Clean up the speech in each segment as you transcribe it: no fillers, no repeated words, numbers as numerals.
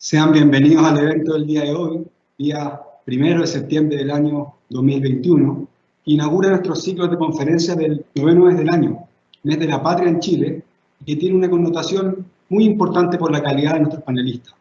Sean bienvenidos al evento del día de hoy, día 1 de septiembre del año 2021, que inaugura nuestro ciclo de conferencias del noveno mes del año, mes de la patria en Chile, y que tiene una connotación muy importante por la calidad de nuestros panelistas.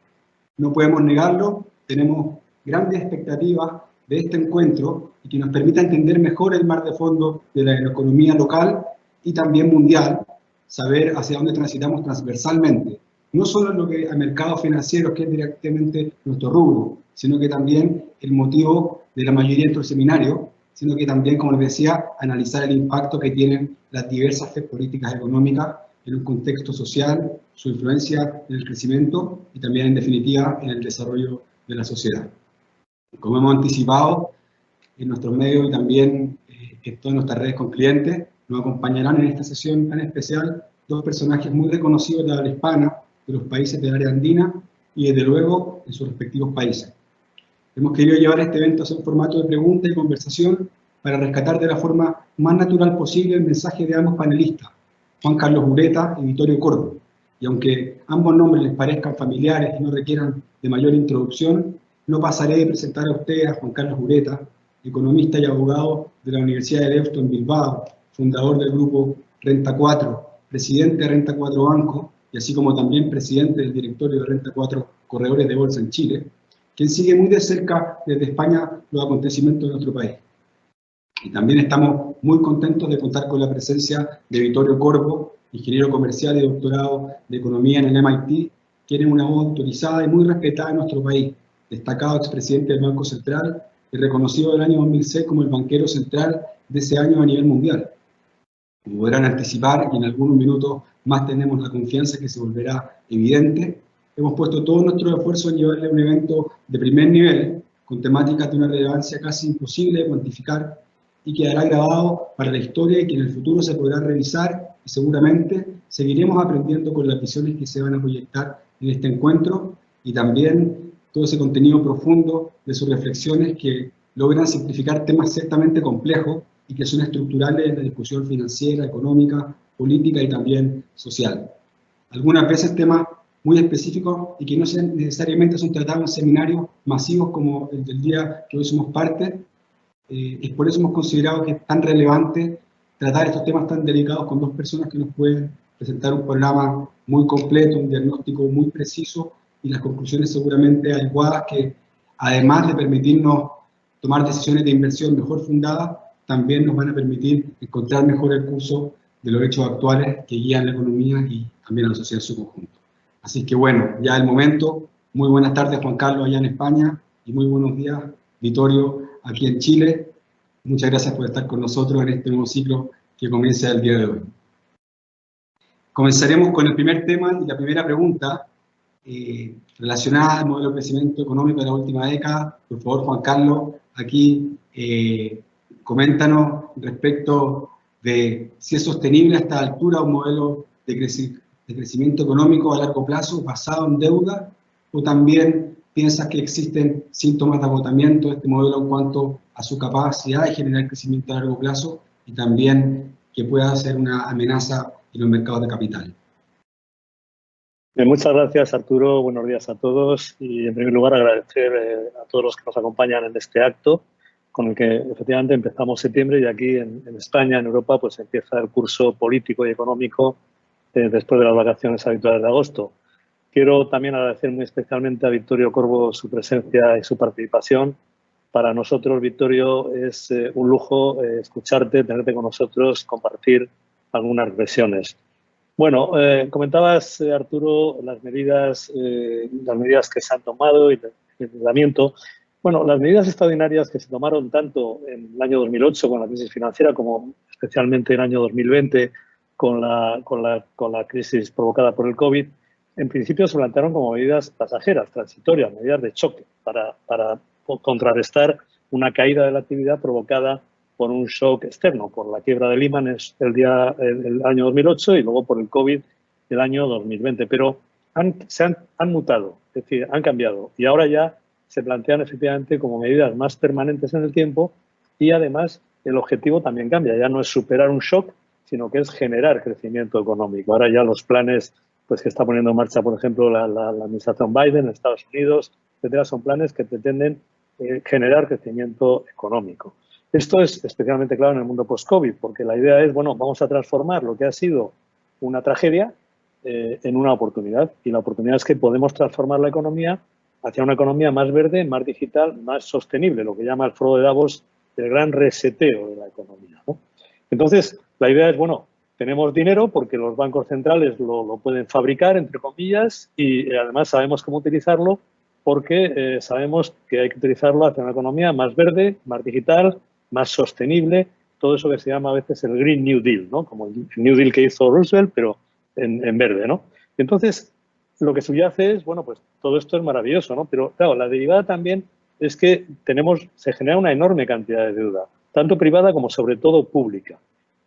No podemos negarlo, tenemos grandes expectativas de este encuentro y que nos permita entender mejor el mar de fondo de la economía local y también mundial, saber hacia dónde transitamos transversalmente, no solo en lo que a mercados financieros, que es directamente nuestro rubro, sino que también el motivo de la mayoría de estos seminarios, sino que también, como les decía, analizar el impacto que tienen las diversas políticas económicas en un contexto social, su influencia en el crecimiento y también, en definitiva, en el desarrollo de la sociedad. Como hemos anticipado en nuestros medios y también en todas nuestras redes con clientes, nos acompañarán en esta sesión tan especial dos personajes muy reconocidos de la habla hispana, de los países del área andina y, desde luego, en sus respectivos países. Hemos querido llevar este evento a un formato de pregunta y conversación para rescatar de la forma más natural posible el mensaje de ambos panelistas, Juan Carlos Ureta y Vittorio Corbo. Y aunque ambos nombres les parezcan familiares y no requieran de mayor introducción, no pasaré de presentar a ustedes a Juan Carlos Ureta, economista y abogado de la Universidad de Deusto en Bilbao, fundador del grupo Renta 4, presidente de Renta 4 Banco, y así como también presidente del directorio de Renta 4 Corredores de Bolsa en Chile, quien sigue muy de cerca desde España los acontecimientos de nuestro país. Y también estamos muy contentos de contar con la presencia de Vittorio Corbo, ingeniero comercial y doctorado de Economía en el MIT, quien es una voz autorizada y muy respetada en nuestro país, destacado expresidente del Banco Central y reconocido del año 2006 como el banquero central de ese año a nivel mundial. Como podrán anticipar, y en algunos minutos más tenemos la confianza que se volverá evidente, hemos puesto todo nuestro esfuerzo en llevarle un evento de primer nivel, con temáticas de una relevancia casi imposible de cuantificar y quedará grabado para la historia y que en el futuro se podrá revisar y seguramente seguiremos aprendiendo con las visiones que se van a proyectar en este encuentro y también todo ese contenido profundo de sus reflexiones que logran simplificar temas ciertamente complejos y que son estructurales en la discusión financiera, económica, política y también social. Algunas veces temas muy específicos y que no necesariamente son tratados en seminarios masivos como el del día que hoy somos parte. Y por eso hemos considerado que es tan relevante tratar estos temas tan delicados con dos personas que nos pueden presentar un programa muy completo, un diagnóstico muy preciso y las conclusiones seguramente adecuadas que, además de permitirnos tomar decisiones de inversión mejor fundadas, también nos van a permitir encontrar mejor el curso de los hechos actuales que guían la economía y también a la sociedad en su conjunto. Así que bueno, ya el momento. Muy buenas tardes, Juan Carlos, allá en España, y muy buenos días, Vittorio, aquí en Chile. Muchas gracias por estar con nosotros en este nuevo ciclo que comienza el día de hoy. Comenzaremos con el primer tema y la primera pregunta relacionada al modelo de crecimiento económico de la última década. Por favor, Juan Carlos, aquí coméntanos respecto de si es sostenible a esta altura un modelo de crecimiento económico a largo plazo basado en deuda, o también piensas que existen síntomas de agotamiento de este modelo en cuanto a su capacidad de generar crecimiento a largo plazo y también que pueda ser una amenaza en los mercados de capital. Muchas gracias, Arturo. Buenos días a todos. Y en primer lugar agradecer a todos los que nos acompañan en este acto, con el que efectivamente empezamos septiembre y aquí en España, en Europa, pues empieza el curso político y económico después de las vacaciones habituales de agosto. Quiero también agradecer muy especialmente a Vittorio Corbo su presencia y su participación. Para nosotros, Vittorio, es un lujo escucharte, tenerte con nosotros, compartir algunas reflexiones. Bueno, comentabas, Arturo, las medidas que se han tomado y el endeudamiento. Bueno, las medidas extraordinarias que se tomaron tanto en el año 2008 con la crisis financiera como especialmente en el año 2020 con la crisis provocada por el COVID, en principio se plantearon como medidas pasajeras, transitorias, medidas de choque para contrarrestar una caída de la actividad provocada por un shock externo, por la quiebra de Lehman el año 2008 y luego por el COVID el año 2020. Pero se han mutado, es decir, han cambiado y ahora ya se plantean efectivamente como medidas más permanentes en el tiempo y además el objetivo también cambia. Ya no es superar un shock, sino que es generar crecimiento económico. Ahora ya los planes pues que está poniendo en marcha, por ejemplo, la administración Biden en Estados Unidos, etcétera, son planes que pretenden generar crecimiento económico. Esto es especialmente claro en el mundo post-COVID, porque la idea es, bueno, vamos a transformar lo que ha sido una tragedia en una oportunidad. Y la oportunidad es que podemos transformar la economía hacia una economía más verde, más digital, más sostenible, lo que llama el Foro de Davos el gran reseteo de la economía, ¿no? Entonces, la idea es, bueno, tenemos dinero porque los bancos centrales lo pueden fabricar, entre comillas, y además sabemos cómo utilizarlo porque sabemos que hay que utilizarlo hacia una economía más verde, más digital, más sostenible, todo eso que se llama a veces el Green New Deal, ¿no? Como el New Deal que hizo Roosevelt, pero en verde, ¿no? Entonces, lo que subyace es, bueno, pues todo esto es maravilloso, ¿no? Pero, claro, la derivada también es que se genera una enorme cantidad de deuda, tanto privada como sobre todo pública.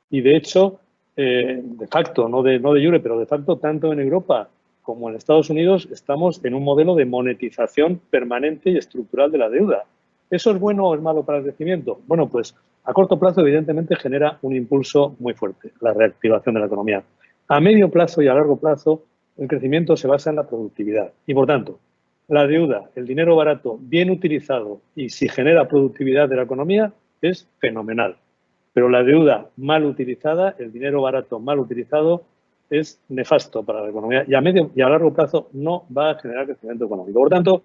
Y de hecho, de facto, no de jure, pero de facto, tanto en Europa como en Estados Unidos, estamos en un modelo de monetización permanente y estructural de la deuda. ¿Eso es bueno o es malo para el crecimiento? Bueno, pues a corto plazo, evidentemente, genera un impulso muy fuerte, la reactivación de la economía. A medio plazo y a largo plazo, el crecimiento se basa en la productividad. Y, por tanto, la deuda, el dinero barato, bien utilizado y si genera productividad de la economía, es fenomenal. Pero la deuda mal utilizada, el dinero barato mal utilizado, es nefasto para la economía y a medio y a largo plazo no va a generar crecimiento económico. Por tanto,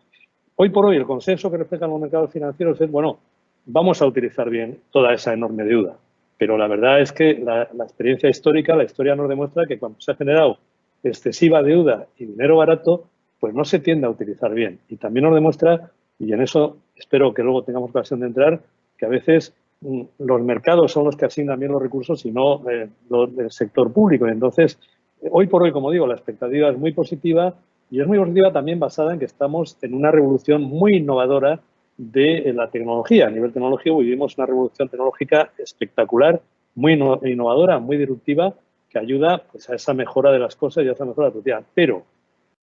hoy por hoy el consenso que reflejan los mercados financieros es, bueno, vamos a utilizar bien toda esa enorme deuda. Pero la verdad es que la experiencia histórica, la historia nos demuestra que cuando se ha generado excesiva deuda y dinero barato, pues no se tiende a utilizar bien. Y también nos demuestra, y en eso espero que luego tengamos ocasión de entrar, que a veces los mercados son los que asignan bien los recursos y no el sector público. Y entonces, hoy por hoy, como digo, la expectativa es muy positiva y es muy positiva también basada en que estamos en una revolución muy innovadora de la tecnología. A nivel tecnológico vivimos una revolución tecnológica espectacular, muy innovadora, muy disruptiva, que ayuda pues, a esa mejora de las cosas y a esa mejora de la productividad. Pero,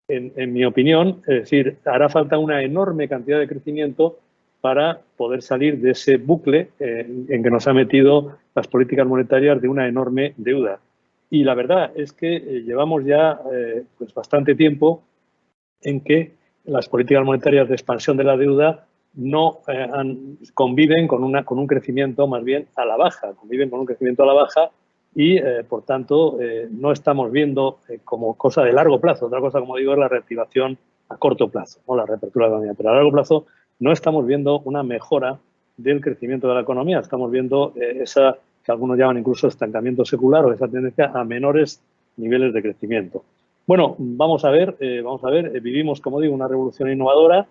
en mi opinión, es decir, hará falta una enorme cantidad de crecimiento para poder salir de ese bucle en que nos ha metido las políticas monetarias de una enorme deuda. Y la verdad es que llevamos ya pues bastante tiempo en que las políticas monetarias de expansión de la deuda no conviven con un crecimiento más bien a la baja, conviven con un crecimiento a la baja y, por tanto, no estamos viendo como cosa de largo plazo. Otra cosa, como digo, es la reactivación a corto plazo, ¿no? La reapertura de la economía. Pero a largo plazo no estamos viendo una mejora del crecimiento de la economía. Estamos viendo esa que algunos llaman incluso estancamiento secular o esa tendencia a menores niveles de crecimiento. Bueno, vamos a ver, vivimos, como digo, una revolución innovadora,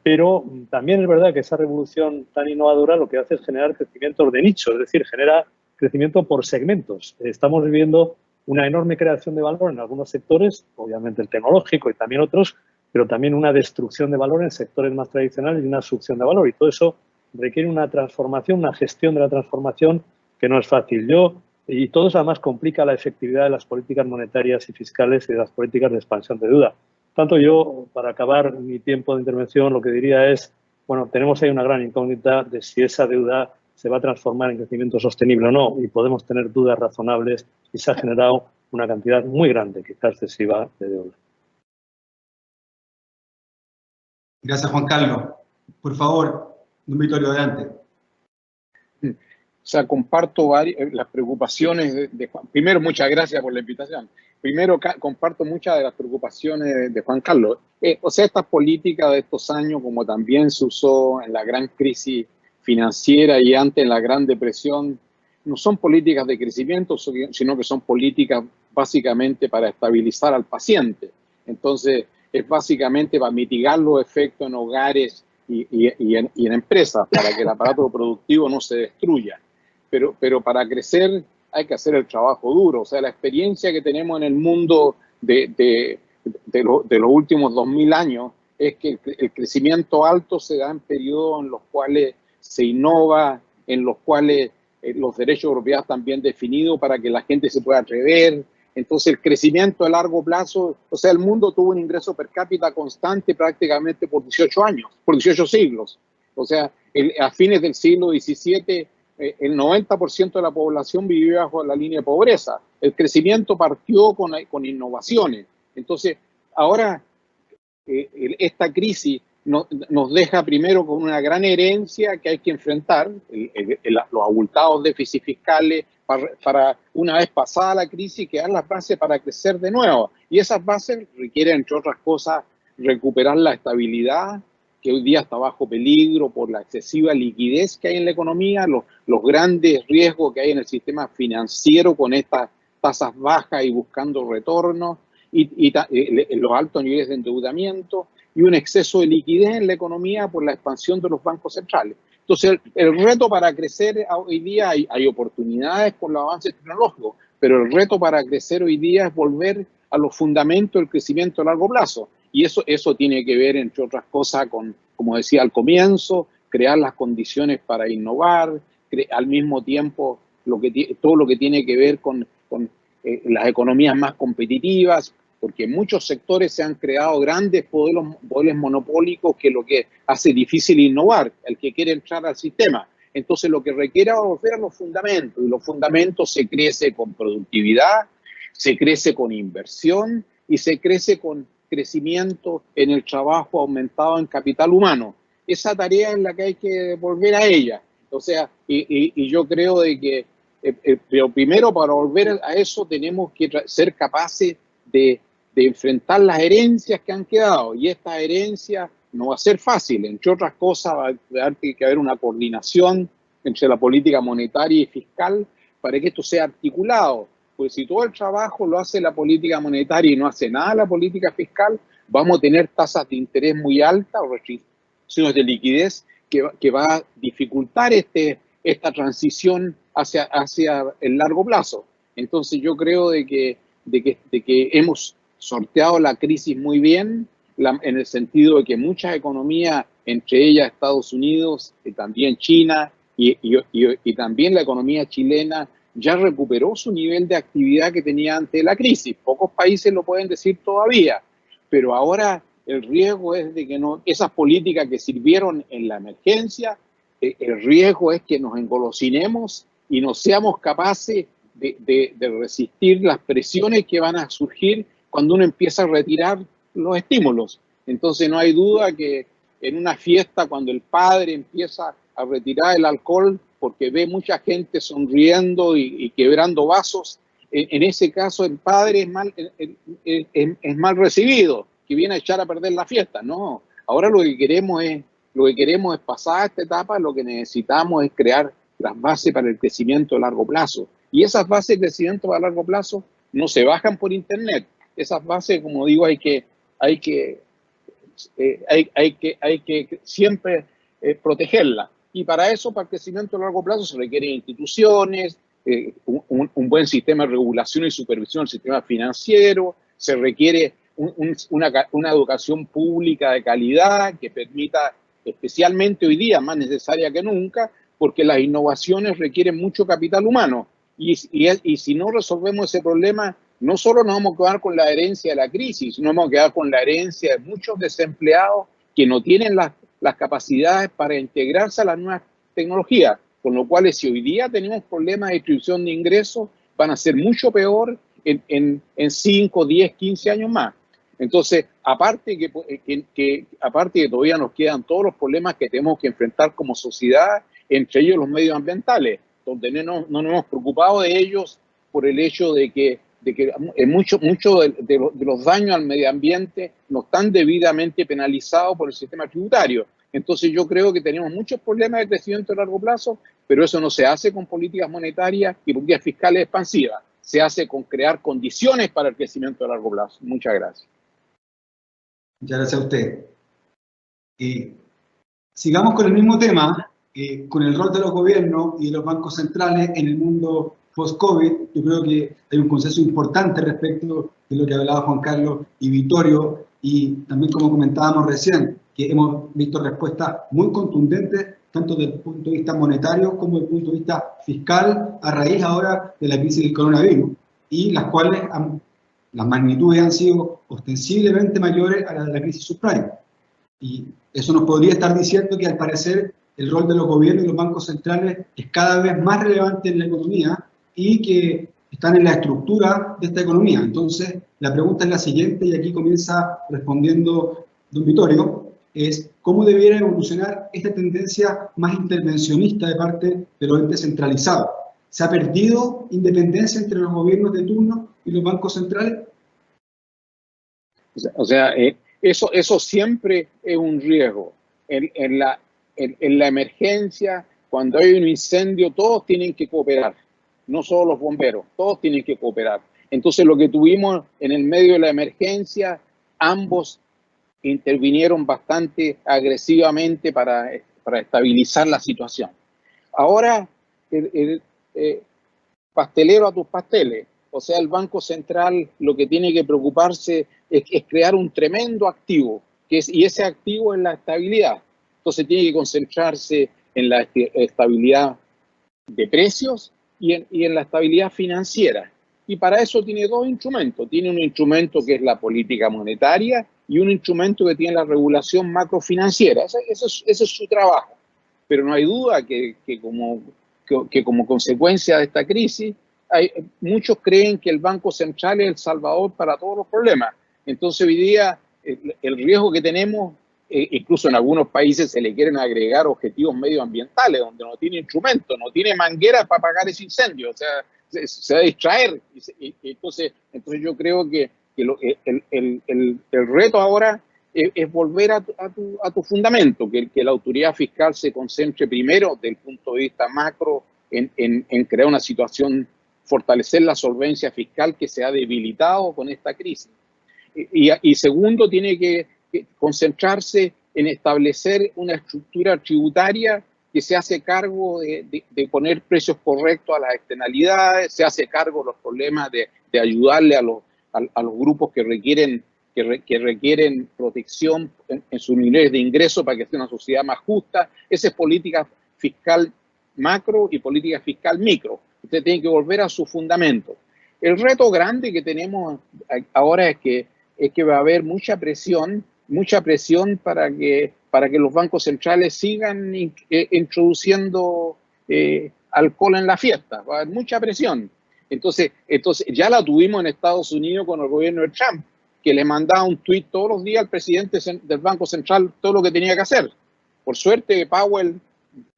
pero también es verdad que esa revolución tan innovadora lo que hace es generar crecimientos de nicho, es decir, genera crecimiento por segmentos. Estamos viviendo una enorme creación de valor en algunos sectores, obviamente el tecnológico y también otros, pero también una destrucción de valor en sectores más tradicionales y una succión de valor. Y todo eso requiere una transformación, una gestión de la transformación que no es fácil. Y todo eso además complica la efectividad de las políticas monetarias y fiscales y de las políticas de expansión de deuda. Tanto yo, para acabar mi tiempo de intervención, lo que diría es, bueno, tenemos ahí una gran incógnita de si esa deuda se va a transformar en crecimiento sostenible o no, y podemos tener dudas razonables y se ha generado una cantidad muy grande, quizás excesiva, de deuda. Gracias, Juan Carlos. Por favor, don Vittorio, adelante. O sea, comparto las preocupaciones de Juan. Primero, muchas gracias por la invitación. Primero, comparto muchas de las preocupaciones de Juan Carlos. O sea, estas políticas de estos años, como también se usó en la gran crisis financiera y antes en la Gran Depresión, no son políticas de crecimiento, sino que son políticas básicamente para estabilizar al paciente. Entonces, es básicamente para mitigar los efectos en hogares y en empresas, para que el aparato productivo no se destruya. Pero para crecer hay que hacer el trabajo duro. O sea, la experiencia que tenemos en el mundo de los últimos 2000 años es que el crecimiento alto se da en periodos en los cuales se innova, en los cuales los derechos de propiedad están bien definidos para que la gente se pueda atrever. Entonces, el crecimiento a largo plazo, o sea, el mundo tuvo un ingreso per cápita constante prácticamente por 18 años, por 18 siglos. O sea, a fines del siglo XVII, el 90% de la población vivía bajo la línea de pobreza. el crecimiento partió con innovaciones. Entonces, ahora esta crisis nos deja primero con una gran herencia que hay que enfrentar, los abultados déficits fiscales, para una vez pasada la crisis, quedar las bases para crecer de nuevo. Y esas bases requieren, entre otras cosas, recuperar la estabilidad, que hoy día está bajo peligro por la excesiva liquidez que hay en la economía, los grandes riesgos que hay en el sistema financiero con estas tasas bajas y buscando retorno, y los altos niveles de endeudamiento, y un exceso de liquidez en la economía por la expansión de los bancos centrales. Entonces, el reto para crecer hoy día, hay oportunidades por los avances tecnológicos, pero el reto para crecer hoy día es volver a los fundamentos del crecimiento a largo plazo. Y eso tiene que ver, entre otras cosas, con, como decía al comienzo, crear las condiciones para innovar, al mismo tiempo todo lo que tiene que ver con las economías más competitivas, porque en muchos sectores se han creado grandes poderes monopólicos que lo que hace difícil innovar, el que quiere entrar al sistema. Entonces lo que requiere es volver a los fundamentos, y los fundamentos se crece con productividad, se crece con inversión y se crece con crecimiento en el trabajo aumentado en capital humano. Esa tarea es la que hay que volver a ella. O sea, y yo creo de que pero primero, para volver a eso tenemos que ser capaces de enfrentar las herencias que han quedado, y esta herencia no va a ser fácil. Entre otras cosas, va a tener que haber una coordinación entre la política monetaria y fiscal para que esto sea articulado. Pues si todo el trabajo lo hace la política monetaria y no hace nada la política fiscal, vamos a tener tasas de interés muy altas o restricciones de liquidez que va a dificultar esta transición hacia el largo plazo. Entonces yo creo de que hemos sorteado la crisis muy bien, en el sentido de que muchas economías, entre ellas Estados Unidos y también China y también la economía chilena, ya recuperó su nivel de actividad que tenía antes de la crisis. Pocos países lo pueden decir todavía, pero ahora el riesgo es de que esas políticas que sirvieron en la emergencia, el riesgo es que nos engolosinemos y no seamos capaces de resistir las presiones que van a surgir cuando uno empieza a retirar los estímulos. Entonces no hay duda que en una fiesta, cuando el padre empieza a retirar el alcohol porque ve mucha gente sonriendo y quebrando vasos, en ese caso el padre es mal recibido, que viene a echar a perder la fiesta. No, ahora lo que queremos es pasar esta etapa. Lo que necesitamos es crear las bases para el crecimiento a largo plazo. Y esas bases de crecimiento a largo plazo no se bajan por internet. Esas bases, como digo, hay que siempre protegerlas. Y para eso, para el crecimiento a largo plazo, se requieren instituciones, un buen sistema de regulación y supervisión del sistema financiero, se requiere una educación pública de calidad que permita, especialmente hoy día, más necesaria que nunca, porque las innovaciones requieren mucho capital humano. Y si no resolvemos ese problema, no solo nos vamos a quedar con la herencia de la crisis, sino vamos a quedar con la herencia de muchos desempleados que no tienen las capacidades para integrarse a las nuevas tecnologías. Con lo cual, si hoy día tenemos problemas de distribución de ingresos, van a ser mucho peor en 5, 10, 15 años más. Entonces, aparte que todavía nos quedan todos los problemas que tenemos que enfrentar como sociedad, entre ellos los medioambientales, donde no nos hemos preocupado de ellos por el hecho de que muchos de los daños al medio ambiente no están debidamente penalizados por el sistema tributario. Entonces yo creo que tenemos muchos problemas de crecimiento a largo plazo, pero eso no se hace con políticas monetarias y políticas fiscales expansivas, se hace con crear condiciones para el crecimiento a largo plazo. Muchas gracias. Muchas gracias a usted. Sigamos con el mismo tema, con el rol de los gobiernos y de los bancos centrales en el mundo post-COVID. Yo creo que hay un consenso importante respecto de lo que hablaba Juan Carlos y Vittorio, y también, como comentábamos recién, que hemos visto respuestas muy contundentes, tanto desde el punto de vista monetario como desde el punto de vista fiscal, a raíz ahora de la crisis del coronavirus, y las cuales las magnitudes han sido ostensiblemente mayores a las de la crisis subprime. Y eso nos podría estar diciendo que, al parecer, el rol de los gobiernos y los bancos centrales es cada vez más relevante en la economía, y que están en la estructura de esta economía. Entonces, la pregunta es la siguiente, y aquí comienza respondiendo don Vittorio, es cómo debiera evolucionar esta tendencia más intervencionista de parte de los entes centralizados. ¿Se ha perdido independencia entre los gobiernos de turno y los bancos centrales? O sea, eso siempre es un riesgo. En la emergencia, cuando hay un incendio, todos tienen que cooperar, no solo los bomberos, todos tienen que cooperar. Entonces, lo que tuvimos en el medio de la emergencia, ambos intervinieron bastante agresivamente para estabilizar la situación. Ahora, pastelero a tus pasteles. O sea, el Banco Central lo que tiene que preocuparse es crear un tremendo activo, y ese activo es la estabilidad. Entonces tiene que concentrarse en la estabilidad de precios y en la estabilidad financiera. Y para eso tiene dos instrumentos. Tiene un instrumento que es la política monetaria y un instrumento que tiene la regulación macrofinanciera. Ese es su trabajo. Pero no hay duda que como consecuencia de esta crisis, muchos creen que el Banco Central es el salvador para todos los problemas. Entonces hoy día el riesgo que tenemos, incluso en algunos países se le quieren agregar objetivos medioambientales, donde no tiene instrumentos, no tiene mangueras para apagar ese incendio, o sea, se va a distraer. Entonces yo creo que el reto ahora es volver a tu fundamento, que la autoridad fiscal se concentre primero, desde el punto de vista macro, en crear una situación, fortalecer la solvencia fiscal que se ha debilitado con esta crisis. Y segundo, tiene que concentrarse en establecer una estructura tributaria que se hace cargo de poner precios correctos a las externalidades, se hace cargo de los problemas de ayudarle a los grupos que requieren protección en sus niveles de ingreso para que sea una sociedad más justa. Esa es política fiscal macro y política fiscal micro. Usted tiene que volver a su fundamento. El reto grande que tenemos ahora es que va a haber mucha presión para que los bancos centrales sigan introduciendo alcohol en la fiesta. Va a haber mucha presión. Entonces ya la tuvimos en Estados Unidos con el gobierno de Trump, que le mandaba un tuit todos los días al presidente del Banco Central todo lo que tenía que hacer. Por suerte, Powell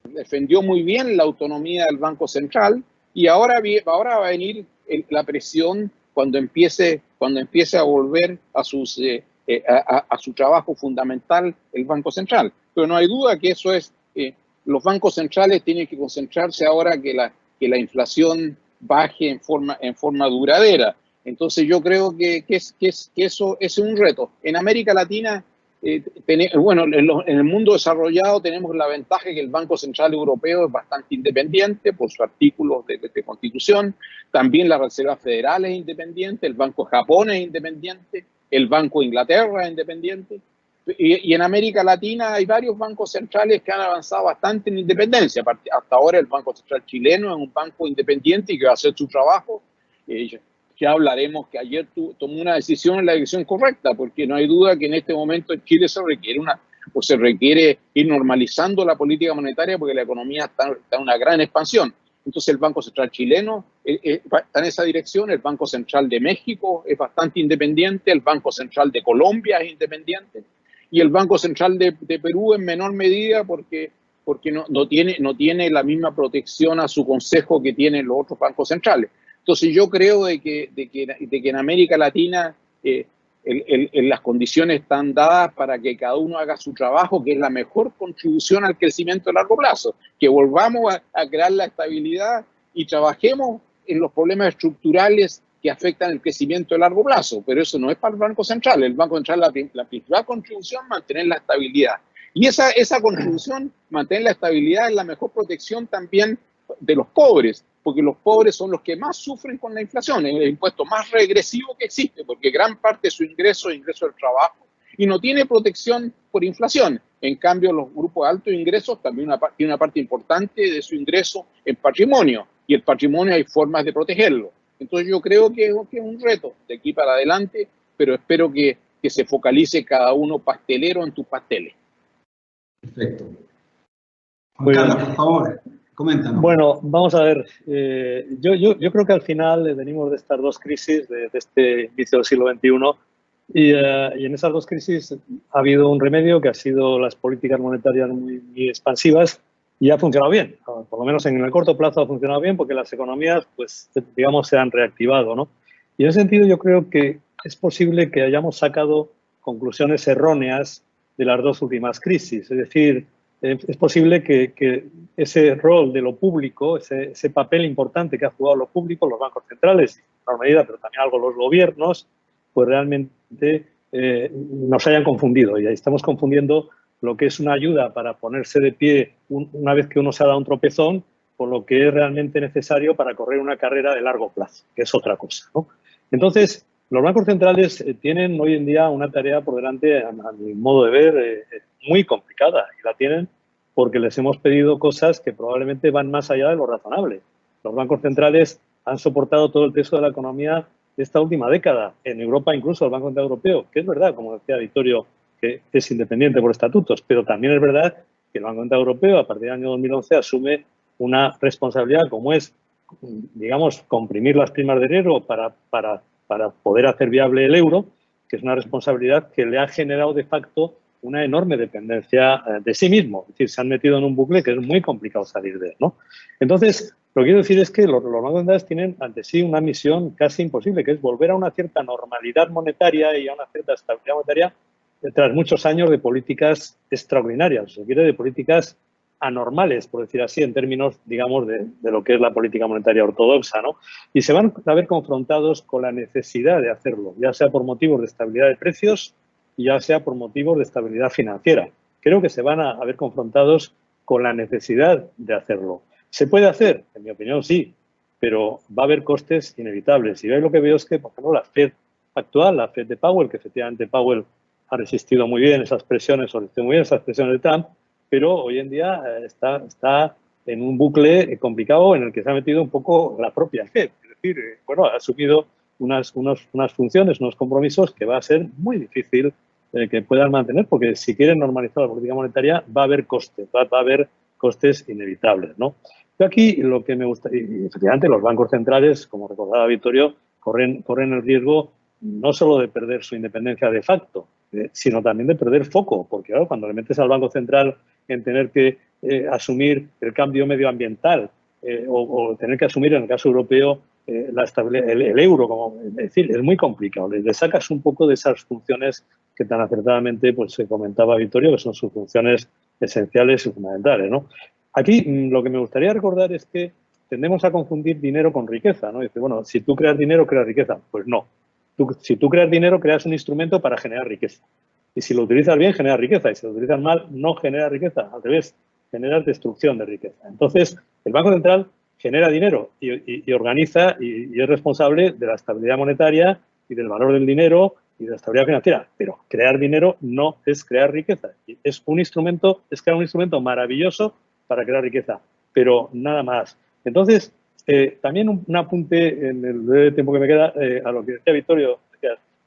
defendió muy bien la autonomía del Banco Central, y ahora va a venir la presión cuando empiece a volver a su trabajo fundamental el Banco Central. Pero no hay duda que eso es, los bancos centrales tienen que concentrarse ahora que la inflación baje en forma duradera. Entonces yo creo que eso es un reto. En América Latina, en el mundo desarrollado tenemos la ventaja que el Banco Central Europeo es bastante independiente por sus artículos de constitución. También la Reserva Federal es independiente, el Banco de Japón es independiente, el Banco de Inglaterra es independiente. Y en América Latina hay varios bancos centrales que han avanzado bastante en independencia. Hasta ahora el Banco Central chileno es un banco independiente y que va a hacer su trabajo. Ya hablaremos que ayer tomó una decisión en la dirección correcta, porque no hay duda que en este momento en Chile se requiere ir normalizando la política monetaria porque la economía está en una gran expansión. Entonces el Banco Central chileno está en esa dirección, el Banco Central de México es bastante independiente, el Banco Central de Colombia es independiente, y el Banco Central de Perú en menor medida porque no tiene la misma protección a su consejo que tienen los otros bancos centrales. Entonces yo creo de que en América Latina las condiciones están dadas para que cada uno haga su trabajo, que es la mejor contribución al crecimiento a largo plazo, que volvamos a crear la estabilidad y trabajemos en los problemas estructurales que afectan el crecimiento a largo plazo, pero eso no es para el Banco Central. El Banco Central, la principal contribución, mantener la estabilidad. Y esa contribución, mantener la estabilidad, es la mejor protección también de los pobres, porque los pobres son los que más sufren con la inflación, es el impuesto más regresivo que existe, porque gran parte de su ingreso es ingreso del trabajo y no tiene protección por inflación. En cambio, los grupos de altos ingresos también tienen una parte importante de su ingreso en patrimonio, y el patrimonio hay formas de protegerlo. Entonces yo creo que es un reto de aquí para adelante, pero espero que se focalice cada uno pastelero en tus pasteles. Perfecto. Juan Carlos, por favor, Coméntanos. Bueno, vamos a ver. Yo creo que al final venimos de estas dos crisis, de este inicio del siglo XXI, y en esas dos crisis ha habido un remedio que ha sido las políticas monetarias muy expansivas y ha funcionado bien. Por lo menos en el corto plazo ha funcionado bien porque las economías, pues, digamos, se han reactivado, ¿no? Y en ese sentido yo creo que es posible que hayamos sacado conclusiones erróneas de las dos últimas crisis. Es decir, es posible que ese rol de lo público, ese papel importante que ha jugado lo público, los bancos centrales, en menor medida, pero también algo los gobiernos, pues realmente nos hayan confundido. Y ahí estamos confundiendo lo que es una ayuda para ponerse de pie una vez que uno se ha dado un tropezón con lo que es realmente necesario para correr una carrera de largo plazo, que es otra cosa, ¿no? Entonces, los bancos centrales tienen hoy en día una tarea por delante, a mi modo de ver, muy complicada, y la tienen porque les hemos pedido cosas que probablemente van más allá de lo razonable. Los bancos centrales han soportado todo el peso de la economía de esta última década, en Europa incluso el Banco Central Europeo, que es verdad, como decía Vittorio, que es independiente por estatutos, pero también es verdad que el Banco Central Europeo a partir del año 2011 asume una responsabilidad como es, digamos, comprimir las primas de riesgo para poder hacer viable el euro, que es una responsabilidad que le ha generado de facto una enorme dependencia de sí mismo. Es decir, se han metido en un bucle que es muy complicado salir de él, ¿no? Entonces, lo que quiero decir es que los bancos centrales tienen ante sí una misión casi imposible, que es volver a una cierta normalidad monetaria y a una cierta estabilidad monetaria tras muchos años de políticas extraordinarias, se quiere de políticas anormales, por decir así, en términos, digamos, de lo que es la política monetaria ortodoxa, ¿no? Y se van a ver confrontados con la necesidad de hacerlo, ya sea por motivos de estabilidad de precios y ya sea por motivos de estabilidad financiera. Creo que se van a ver confrontados con la necesidad de hacerlo. ¿Se puede hacer? En mi opinión, sí, pero va a haber costes inevitables. Y hoy lo que veo es que, por ejemplo, la Fed actual, la Fed de Powell, que efectivamente Powell ha resistido muy bien esas presiones, resistido muy bien esas presiones de Trump, pero hoy en día está en un bucle complicado en el que se ha metido un poco la propia Fed. Es decir, bueno, ha asumido unas funciones, unos compromisos que va a ser muy difícil que puedan mantener, porque si quieren normalizar la política monetaria va a haber costes, va a haber costes inevitables, ¿no? Yo aquí lo que me gusta, y efectivamente los bancos centrales, como recordaba Vittorio, corren el riesgo no solo de perder su independencia de facto, sino también de perder foco, porque claro, cuando le metes al Banco Central en tener que asumir el cambio medioambiental o tener que asumir, en el caso europeo, la estabilidad, el euro, como, es decir, es muy complicado. Le sacas un poco de esas funciones que tan acertadamente pues, se comentaba Vittorio, que son sus funciones esenciales y fundamentales, ¿no? Aquí lo que me gustaría recordar es que tendemos a confundir dinero con riqueza, ¿no? Dice, bueno, si tú creas dinero, creas riqueza. Pues no. Si tú creas dinero, creas un instrumento para generar riqueza. Y si lo utilizas bien, genera riqueza. Y si lo utilizas mal, no genera riqueza. Al revés, genera destrucción de riqueza. Entonces, el Banco Central genera dinero y organiza y es responsable de la estabilidad monetaria y del valor del dinero y de la estabilidad financiera. Pero crear dinero no es crear riqueza. Es crear un instrumento maravilloso para crear riqueza, pero nada más. Entonces, también un apunte en el breve tiempo que me queda a lo que decía Vittorio.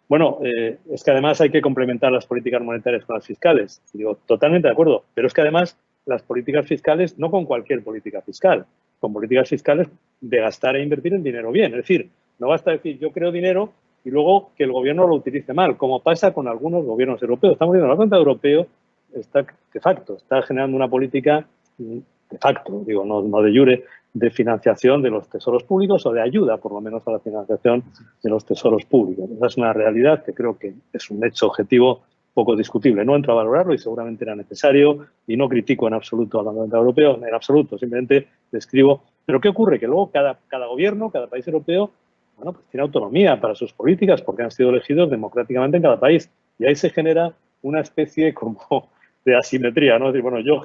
Bueno, es que además hay que complementar las políticas monetarias con las fiscales. Y digo, totalmente de acuerdo, pero es que además las políticas fiscales, no con cualquier política fiscal, con políticas fiscales de gastar e invertir el dinero bien. Es decir, no basta decir yo creo dinero y luego que el gobierno lo utilice mal, como pasa con algunos gobiernos europeos. Estamos viendo, el Banco Central Europeo está de facto, está generando una política de facto, digo, no de jure, de financiación de los tesoros públicos o de ayuda, por lo menos, a la financiación de los tesoros públicos. Esa es una realidad que creo que es un hecho objetivo poco discutible. No entro a valorarlo y seguramente era necesario y no critico en absoluto al Banco Central Europeo, en absoluto, simplemente describo. Pero ¿qué ocurre? Que luego cada gobierno, cada país europeo, bueno, pues tiene autonomía para sus políticas porque han sido elegidos democráticamente en cada país y ahí se genera una especie como de asimetría, ¿no? Es decir, bueno, yo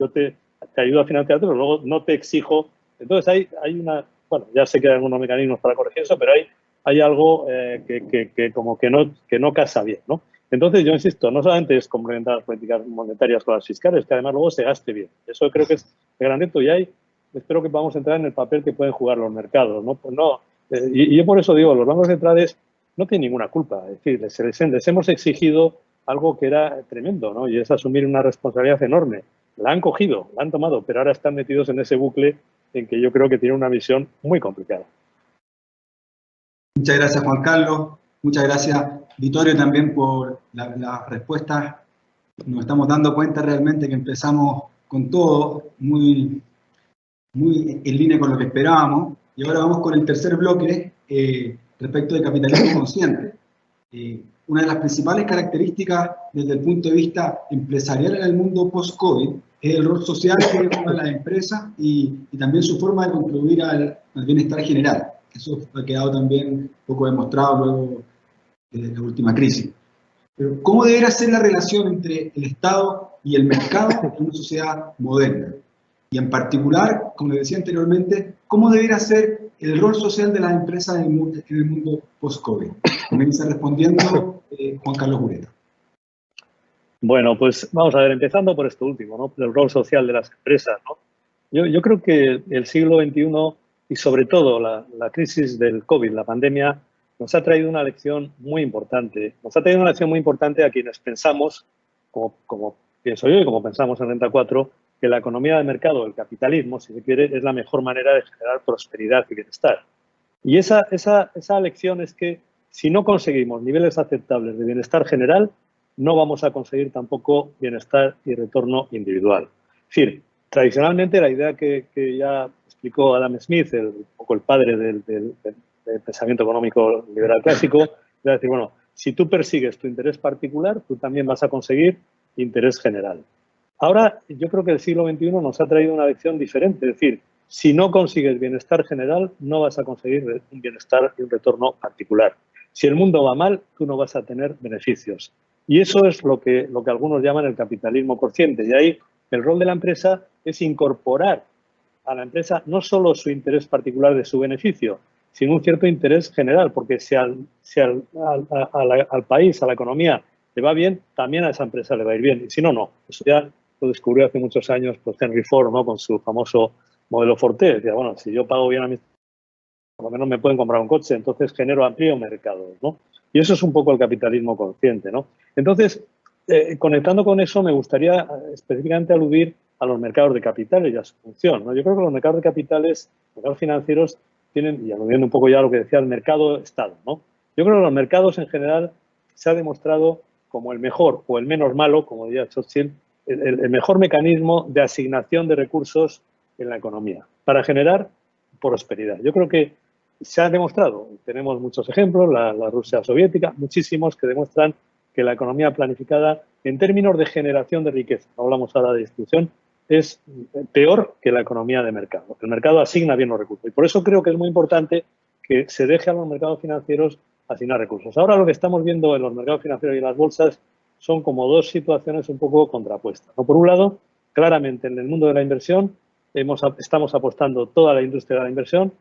te ayudo a financiarte, pero luego no te exijo. Entonces hay una, bueno, ya sé que hay algunos mecanismos para corregir eso, pero hay algo que como que no casa bien, ¿no? Entonces yo insisto, no solamente es complementar las políticas monetarias con las fiscales, que además luego se gaste bien. Eso creo que es el gran reto y espero que podamos entrar en el papel que pueden jugar los mercados, ¿no? Pues no, y yo por eso digo, los bancos centrales no tienen ninguna culpa, es decir, les hemos exigido algo que era tremendo, ¿no? Y es asumir una responsabilidad enorme. la han cogido, la han tomado, pero ahora están metidos en ese bucle en que yo creo que tiene una visión muy complicada. Muchas gracias, Juan Carlos. Muchas gracias, Vittorio, también por las respuestas. Nos estamos dando cuenta realmente que empezamos con todo muy en línea con lo que esperábamos. Y ahora vamos con el tercer bloque respecto del capitalismo consciente. Una de las principales características desde el punto de vista empresarial en el mundo post-COVID es el rol social que juegan las empresas y también su forma de contribuir al bienestar general. Eso ha quedado también un poco demostrado luego de la última crisis. Pero ¿cómo debería ser la relación entre el Estado y el mercado en una sociedad moderna? Y en particular, como les decía anteriormente, ¿cómo debería ser el rol social de las empresas en el mundo post-COVID? Comienza respondiendo Juan Carlos Ureta. Bueno, pues vamos a ver, empezando por esto último, ¿no? El rol social de las empresas, ¿no? Yo creo que el siglo XXI y sobre todo la crisis del COVID, la pandemia, nos ha traído una lección muy importante. Nos ha traído una lección muy importante a quienes pensamos, como pienso yo y como pensamos en Renta 4, que la economía de mercado, el capitalismo, si se quiere, es la mejor manera de generar prosperidad y bienestar. Y esa lección es que si no conseguimos niveles aceptables de bienestar general, no vamos a conseguir tampoco bienestar y retorno individual. Es decir, tradicionalmente la idea que ya explicó Adam Smith, un poco el padre del pensamiento económico liberal clásico, era decir, bueno, si tú persigues tu interés particular, tú también vas a conseguir interés general. Ahora, yo creo que el siglo XXI nos ha traído una lección diferente, es decir, si no consigues bienestar general, no vas a conseguir un bienestar y un retorno particular. Si el mundo va mal, tú no vas a tener beneficios. Y eso es lo que algunos llaman el capitalismo consciente. Y ahí el rol de la empresa es incorporar a la empresa no solo su interés particular de su beneficio, sino un cierto interés general, porque si al país, a la economía, le va bien, también a esa empresa le va a ir bien. Y si no, no. Eso ya lo descubrió hace muchos años pues Henry Ford, ¿no? Con su famoso modelo Forte. Decía, bueno, si yo pago bien a mis... por lo menos me pueden comprar un coche, entonces genero amplio mercado, ¿no? Y eso es un poco el capitalismo consciente, ¿no? Entonces, conectando con eso, me gustaría específicamente aludir a los mercados de capitales y a su función, ¿no? Yo creo que los mercados de capitales, los mercados financieros, tienen, y aludiendo un poco ya a lo que decía el mercado-estado, ¿no? Yo creo que los mercados en general se ha demostrado como el mejor o el menos malo, como diría Churchill, el mejor mecanismo de asignación de recursos en la economía para generar prosperidad. Yo creo que se ha demostrado, tenemos muchos ejemplos, la Rusia soviética, muchísimos que demuestran que la economía planificada, en términos de generación de riqueza, no hablamos ahora de distribución, es peor que la economía de mercado. El mercado asigna bien los recursos. Y por eso creo que es muy importante que se deje a los mercados financieros asignar recursos. Ahora lo que estamos viendo en los mercados financieros y en las bolsas son como dos situaciones un poco contrapuestas, ¿no? Por un lado, claramente en el mundo de la inversión estamos apostando toda la industria de la inversión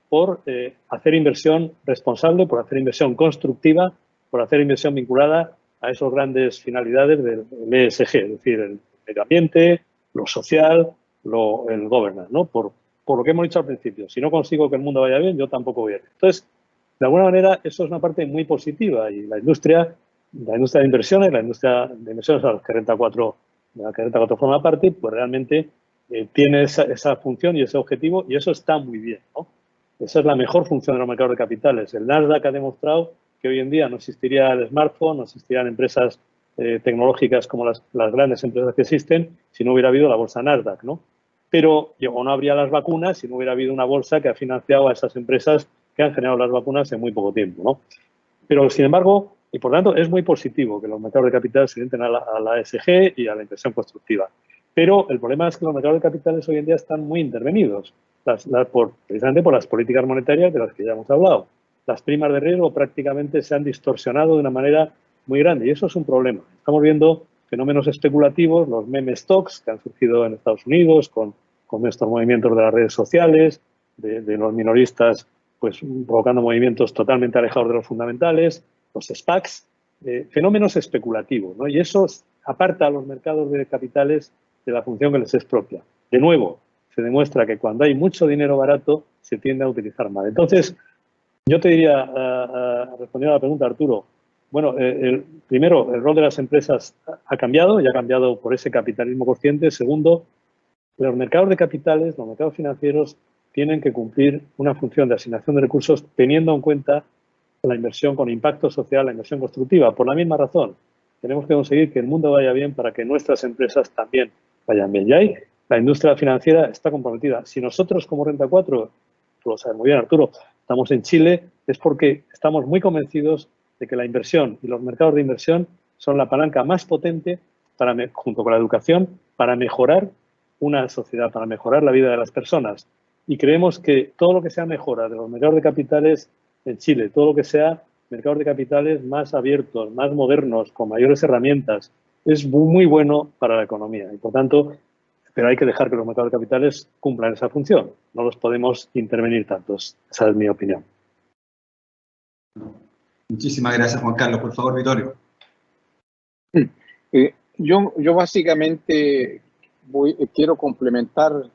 por hacer inversión responsable, por hacer inversión constructiva, por hacer inversión vinculada a esas grandes finalidades del ESG, es decir, el medio ambiente, lo social, el governance, ¿no? Por lo que hemos dicho al principio, si no consigo que el mundo vaya bien, yo tampoco voy a ir. Entonces, de alguna manera, eso es una parte muy positiva y la industria de inversiones, la industria de inversiones a la que Renta 4 forma parte, pues realmente tiene esa función y ese objetivo y eso está muy bien, ¿no? Esa es la mejor función de los mercados de capitales. El Nasdaq ha demostrado que hoy en día no existiría el smartphone, no existirían empresas tecnológicas como las grandes empresas que existen si no hubiera habido la bolsa Nasdaq, ¿no? Pero o no habría las vacunas si no hubiera habido una bolsa que ha financiado a esas empresas que han generado las vacunas en muy poco tiempo, ¿no? Pero, sin embargo, y por tanto, es muy positivo que los mercados de capitales se orienten a la ESG y a la inversión constructiva. Pero el problema es que los mercados de capitales hoy en día están muy intervenidos, precisamente por las políticas monetarias de las que ya hemos hablado. Las primas de riesgo prácticamente se han distorsionado de una manera muy grande y eso es un problema. Estamos viendo fenómenos especulativos, los meme stocks que han surgido en Estados Unidos con estos movimientos de las redes sociales, de los minoristas pues provocando movimientos totalmente alejados de los fundamentales, los SPACs, fenómenos especulativos, ¿no? Y eso aparta a los mercados de capitales de la función que les es propia. De nuevo, se demuestra que cuando hay mucho dinero barato se tiende a utilizar mal. Entonces, yo te diría, respondiendo a la pregunta, Arturo, Bueno, primero, el rol de las empresas ha cambiado y ha cambiado por ese capitalismo consciente. Segundo, los mercados de capitales, los mercados financieros, tienen que cumplir una función de asignación de recursos teniendo en cuenta la inversión con impacto social, la inversión constructiva. Por la misma razón, tenemos que conseguir que el mundo vaya bien para que nuestras empresas también vayan bien. Y ahí la industria financiera está comprometida. Si nosotros como Renta 4, tú lo sabes muy bien, Arturo, estamos en Chile, es porque estamos muy convencidos de que la inversión y los mercados de inversión son la palanca más potente para, junto con la educación, para mejorar una sociedad, para mejorar la vida de las personas. Y creemos que todo lo que sea mejora de los mercados de capitales en Chile, todo lo que sea mercados de capitales más abiertos, más modernos, con mayores herramientas, es muy bueno para la economía. Y por tanto, pero hay que dejar que los mercados de capitales cumplan esa función. No los podemos intervenir tantos. Esa es mi opinión. Muchísimas gracias, Juan Carlos. Por favor, Vittorio. Yo básicamente quiero complementar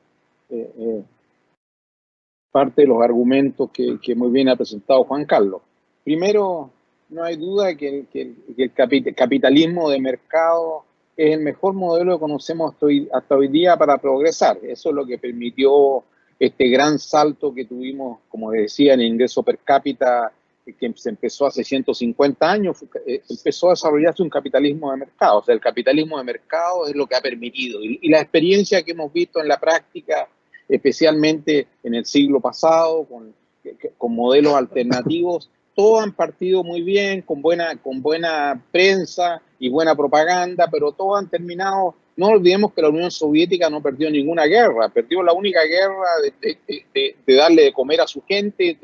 parte de los argumentos que muy bien ha presentado Juan Carlos. Primero, no hay duda que el capitalismo de mercado es el mejor modelo que conocemos hasta hoy día para progresar. Eso es lo que permitió este gran salto que tuvimos, como decía, en el ingreso per cápita, que se empezó hace 150 años, empezó a desarrollarse un capitalismo de mercado. O sea, el capitalismo de mercado es lo que ha permitido. Y la experiencia que hemos visto en la práctica, especialmente en el siglo pasado, con modelos alternativos, todos han partido muy bien, con buena prensa y buena propaganda, pero todos han terminado. No olvidemos que la Unión Soviética no perdió ninguna guerra, perdió la única guerra de darle de comer a su gente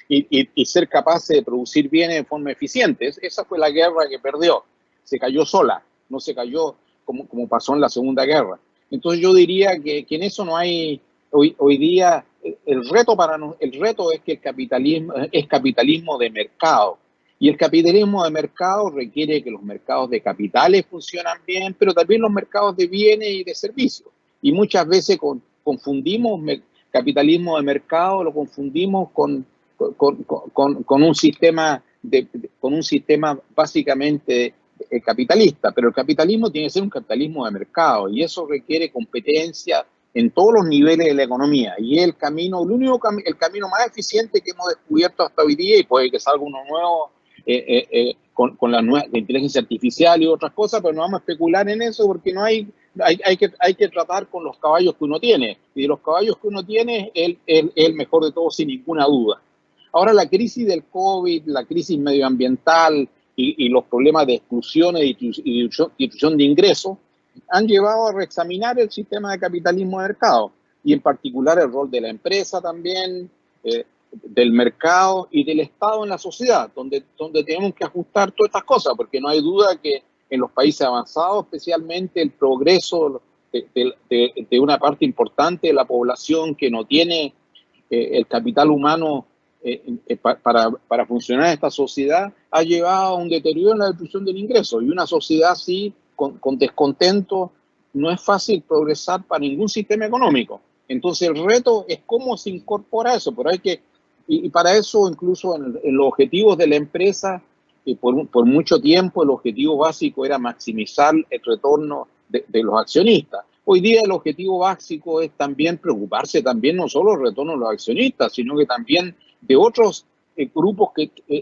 y ser capaz de producir bienes de forma eficiente. Esa fue la guerra que perdió. Se cayó sola, no se cayó como pasó en la Segunda Guerra. Entonces yo diría que en eso no hay, hoy día, el reto es que el capitalismo es capitalismo de mercado. Y el capitalismo de mercado requiere que los mercados de capitales funcionan bien, pero también los mercados de bienes y de servicios. Y muchas veces confundimos capitalismo de mercado, lo confundimos con un sistema básicamente capitalista. Pero el capitalismo tiene que ser un capitalismo de mercado y eso requiere competencia en todos los niveles de la economía. Y el camino más eficiente que hemos descubierto hasta hoy día, y puede que salga uno nuevo, con la inteligencia artificial y otras cosas, pero no vamos a especular en eso porque no hay que tratar con los caballos que uno tiene. Y de los caballos que uno tiene, es el mejor de todos, sin ninguna duda. Ahora, la crisis del COVID, la crisis medioambiental y los problemas de exclusiones y distribución de ingresos han llevado a reexaminar el sistema de capitalismo de mercado y en particular el rol de la empresa también, del mercado y del Estado en la sociedad, donde tenemos que ajustar todas estas cosas, porque no hay duda que en los países avanzados, especialmente el progreso de una parte importante de la población que no tiene el capital humano para funcionar esta sociedad, ha llevado a un deterioro en la distribución del ingreso, y una sociedad así, con descontento, no es fácil progresar para ningún sistema económico. Entonces el reto es cómo se incorpora eso, pero y para eso incluso en los objetivos de la empresa, por mucho tiempo el objetivo básico era maximizar el retorno de los accionistas. Hoy día el objetivo básico es también preocuparse también no solo del retorno de los accionistas, sino que también de otros grupos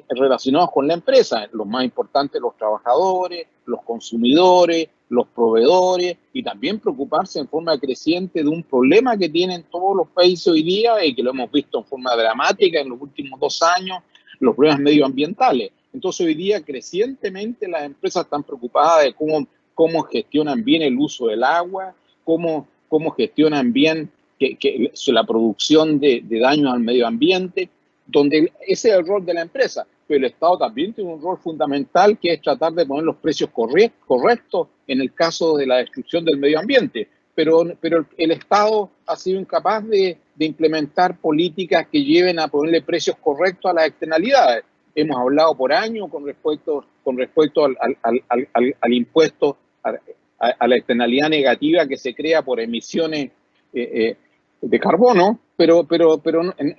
relacionados con la empresa, los más importantes, los trabajadores, los consumidores, los proveedores, y también preocuparse en forma creciente de un problema que tienen todos los países hoy día y que lo hemos visto en forma dramática en los últimos 2 años, los problemas medioambientales. Entonces hoy día crecientemente las empresas están preocupadas de cómo gestionan bien el uso del agua, cómo gestionan bien la producción de daños al medio ambiente, donde ese es el rol de la empresa. Pero el Estado también tiene un rol fundamental, que es tratar de poner los precios correctos en el caso de la destrucción del medio ambiente. Pero el Estado ha sido incapaz de implementar políticas que lleven a ponerle precios correctos a las externalidades. Hemos hablado por años con respecto al impuesto, a la externalidad negativa que se crea por emisiones carbono, pero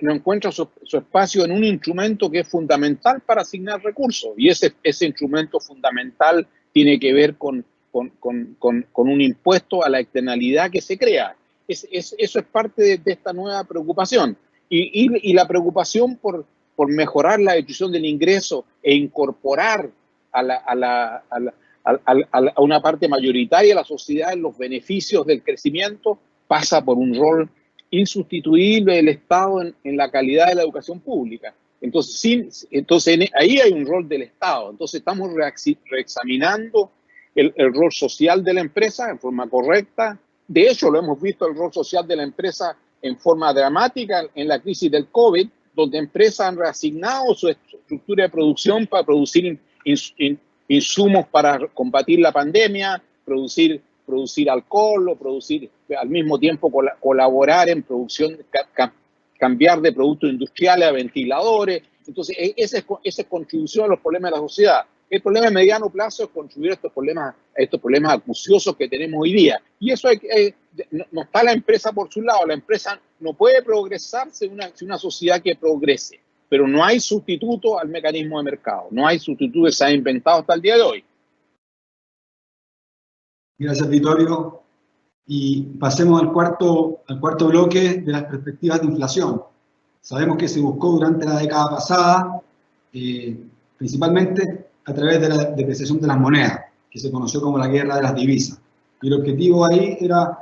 no encuentra su espacio en un instrumento que es fundamental para asignar recursos. Y ese instrumento fundamental tiene que ver con un impuesto a la externalidad que se crea. Eso es parte de esta nueva preocupación. Y la preocupación por mejorar la distribución del ingreso e incorporar a una parte mayoritaria de la sociedad en los beneficios del crecimiento pasa por un rol insustituible del Estado en la calidad de la educación pública. Entonces ahí hay un rol del Estado. Entonces estamos reexaminando el rol social de la empresa en forma correcta. De hecho, lo hemos visto el rol social de la empresa en forma dramática en la crisis del COVID, donde empresas han reasignado su estructura de producción para producir insumos para combatir la pandemia, producir alcohol o producir al mismo tiempo colaborar en producción, cambiar de productos industriales a ventiladores. Entonces, esa es contribución a los problemas de la sociedad. El problema de mediano plazo es contribuir a estos problemas acuciosos que tenemos hoy día. Y eso no está la empresa por su lado. La empresa no puede progresar sin una sociedad que progrese. Pero no hay sustituto al mecanismo de mercado. No hay sustituto que se ha inventado hasta el día de hoy. Gracias, Vittorio. Y pasemos al cuarto bloque de las perspectivas de inflación. Sabemos que se buscó durante la década pasada, principalmente a través de la depreciación de las monedas, que se conoció como la guerra de las divisas. Y el objetivo ahí era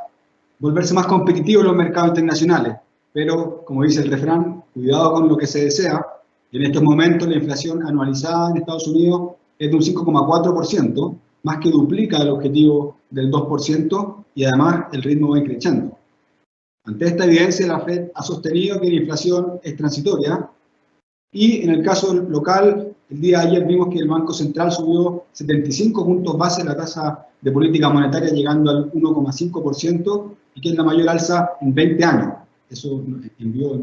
volverse más competitivo en los mercados internacionales. Pero, como dice el refrán, cuidado con lo que se desea. En estos momentos la inflación anualizada en Estados Unidos es de un 5,4%, más que duplica el objetivo del 2%, y además el ritmo va creciendo. Ante esta evidencia, la Fed ha sostenido que la inflación es transitoria, y en el caso local, el día de ayer vimos que el Banco Central subió 75 puntos base la tasa de política monetaria, llegando al 1,5%, y que es la mayor alza en 20 años. Eso envió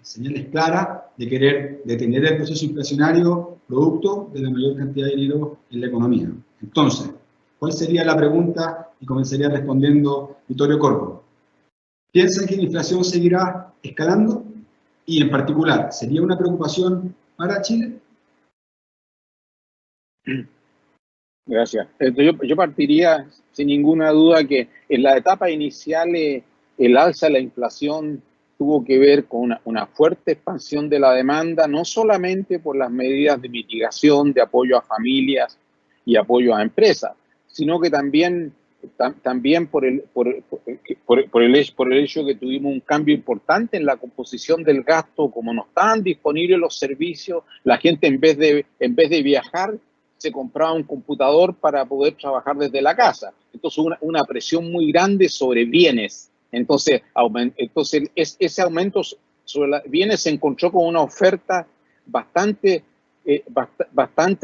señales claras de querer detener el proceso inflacionario producto de la mayor cantidad de dinero en la economía. Entonces, ¿cuál sería la pregunta? Y comenzaría respondiendo Vittorio Corbo. ¿Piensan que la inflación seguirá escalando? Y en particular, ¿sería una preocupación para Chile? Gracias. Yo partiría sin ninguna duda que en la etapa inicial el alza de la inflación tuvo que ver con una fuerte expansión de la demanda, no solamente por las medidas de mitigación, de apoyo a familias y apoyo a empresas, sino que también por el hecho que tuvimos un cambio importante en la composición del gasto. Como no estaban disponibles los servicios, la gente en vez de viajar se compraba un computador para poder trabajar desde la casa. Entonces una presión muy grande sobre bienes. Entonces ese aumento sobre los bienes se encontró con una oferta bastante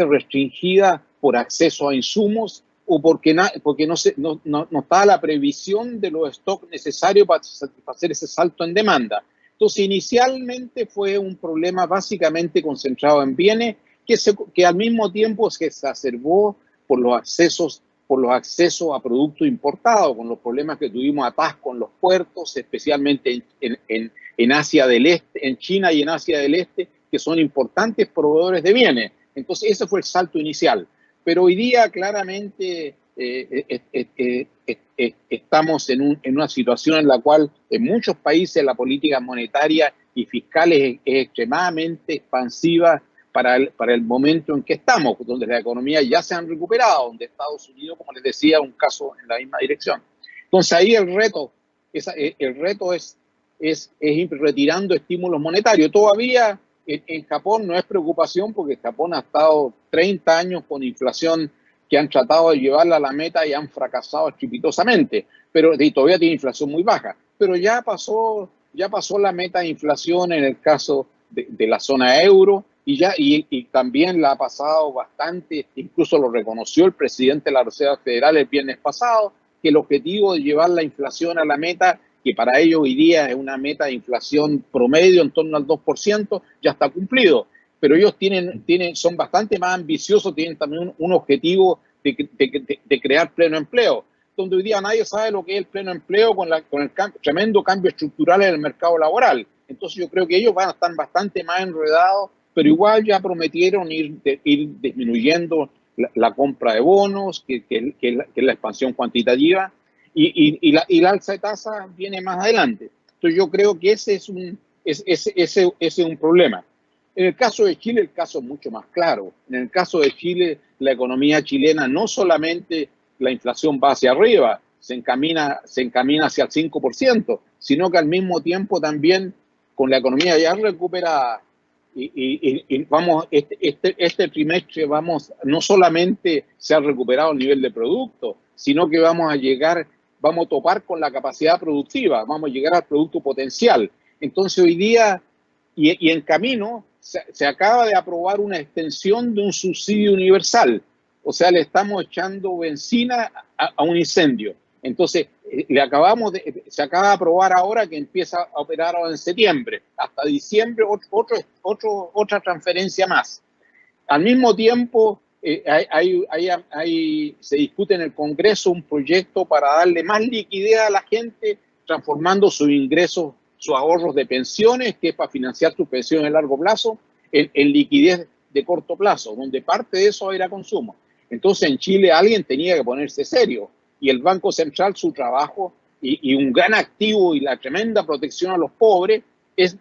restringida por acceso a insumos, o porque no estaba la previsión de los stocks necesarios para satisfacer ese salto en demanda. Entonces, inicialmente fue un problema básicamente concentrado en bienes, que al mismo tiempo se exacerbó por los accesos a productos importados, con los problemas que tuvimos atascos en los puertos, especialmente en Asia del Este, en China y en Asia del Este, que son importantes proveedores de bienes. Entonces, ese fue el salto inicial. Pero hoy día claramente estamos en una situación en la cual en muchos países la política monetaria y fiscal es extremadamente expansiva para el momento en que estamos, donde las economías ya se han recuperado, donde Estados Unidos, como les decía, un caso en la misma dirección. Entonces ahí el reto es ir retirando estímulos monetarios. Todavía en Japón no es preocupación, porque Japón ha estado 30 años con inflación que han tratado de llevarla a la meta y han fracasado estrepitosamente, pero todavía tiene inflación muy baja. Pero ya pasó la meta de inflación en el caso de la zona euro, y también la ha pasado bastante, incluso lo reconoció el presidente de la Reserva Federal el viernes pasado, que el objetivo de llevar la inflación a la meta, que para ellos hoy día es una meta de inflación promedio en torno al 2%, ya está cumplido. Pero ellos son bastante más ambiciosos, tienen también un objetivo de crear pleno empleo. donde hoy día nadie sabe lo que es el pleno empleo con el tremendo cambio estructural en el mercado laboral. Entonces yo creo que ellos van a estar bastante más enredados, pero igual ya prometieron ir disminuyendo la compra de bonos, que es la expansión cuantitativa, y la alza de tasas viene más adelante. Entonces yo creo que ese es un problema. En el caso de Chile, el caso es mucho más claro. En el caso de Chile, la economía chilena no solamente la inflación va hacia arriba, se encamina hacia el 5%, sino que al mismo tiempo también con la economía ya recuperada y vamos, este trimestre no solamente se ha recuperado el nivel de producto, sino que vamos a topar con la capacidad productiva, vamos a llegar al producto potencial. Entonces hoy día, y en camino, se acaba de aprobar una extensión de un subsidio universal. O sea, le estamos echando benzina a un incendio. Entonces, se acaba de aprobar ahora que empieza a operar ahora en septiembre. Hasta diciembre, otra transferencia más. Al mismo tiempo, se discute en el Congreso un proyecto para darle más liquidez a la gente, transformando sus ingresos, sus ahorros de pensiones, que es para financiar sus pensiones a largo plazo, en liquidez de corto plazo, donde parte de eso era consumo. Entonces en Chile alguien tenía que ponerse serio y el Banco Central, su trabajo y un gran activo y la tremenda protección a los pobres es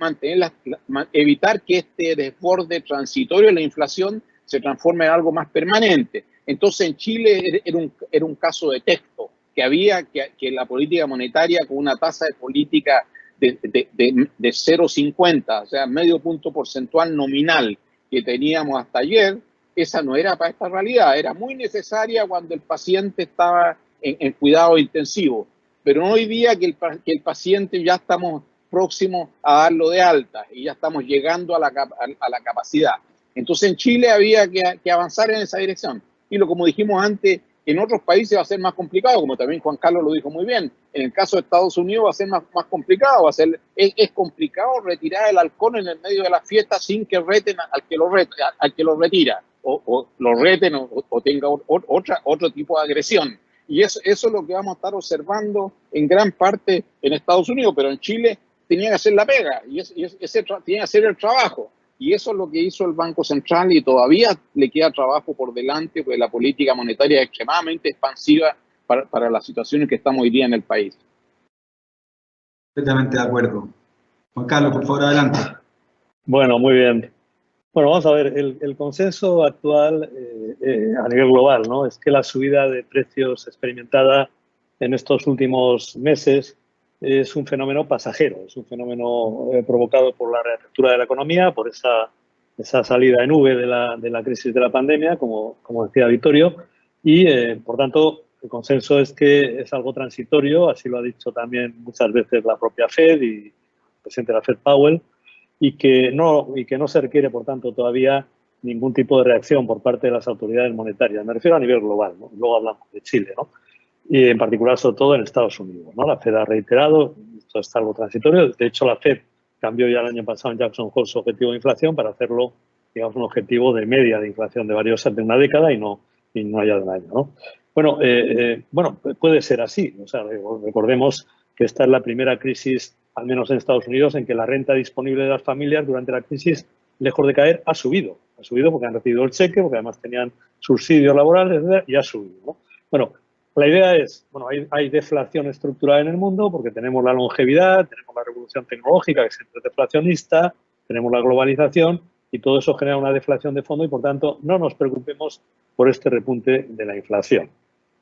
evitar que este desborde transitorio de la inflación se transforme en algo más permanente. Entonces en Chile era un caso de texto, que la política monetaria con una tasa de política de 0,50, o sea, medio punto porcentual nominal que teníamos hasta ayer, esa no era para esta realidad, era muy necesaria cuando el paciente estaba en cuidado intensivo, pero no hoy día que el paciente ya estamos próximos a darlo de alta y ya estamos llegando a la capacidad. Entonces en Chile había que avanzar en esa dirección. Y como dijimos antes, en otros países va a ser más complicado, como también Juan Carlos lo dijo muy bien. En el caso de Estados Unidos va a ser más complicado. Es complicado retirar el alcohol en el medio de la fiesta sin que reten al que lo retira, o lo reten o tenga otro tipo de agresión. Y eso es lo que vamos a estar observando en gran parte en Estados Unidos, pero en Chile tenía que hacer la pega y tenía que hacer el trabajo. Y eso es lo que hizo el Banco Central y todavía le queda trabajo por delante, porque la política monetaria es extremadamente expansiva para la situación en que estamos hoy día en el país. Completamente de acuerdo. Juan Carlos, por favor, adelante. Bueno, muy bien. Bueno, vamos a ver, el consenso actual a nivel global, ¿no?, es que la subida de precios experimentada en estos últimos meses es un fenómeno pasajero, es un fenómeno provocado por la reapertura de la economía, por esa salida en V de la crisis de la pandemia, como decía Vittorio, y por tanto el consenso es que es algo transitorio, así lo ha dicho también muchas veces la propia Fed y el presidente de la Fed, Powell, y que no se requiere, por tanto, todavía ningún tipo de reacción por parte de las autoridades monetarias. Me refiero a nivel global, ¿no? Luego hablamos de Chile, ¿no? Y en particular, sobre todo en Estados Unidos, ¿no? La Fed ha reiterado, esto es algo transitorio. De hecho, la Fed cambió ya el año pasado en Jackson Hole su objetivo de inflación para hacerlo, digamos, un objetivo de media de inflación de una década y no ya de un año, ¿no? Bueno, puede ser así. O sea, recordemos que esta es la primera crisis, al menos en Estados Unidos, en que la renta disponible de las familias durante la crisis, lejos de caer, ha subido. Ha subido porque han recibido el cheque, porque además tenían subsidios laborales, etc., y ha subido, ¿no? Bueno, la idea es, bueno, hay deflación estructural en el mundo porque tenemos la longevidad, tenemos la revolución tecnológica, que siempre es deflacionista, tenemos la globalización y todo eso genera una deflación de fondo y, por tanto, no nos preocupemos por este repunte de la inflación.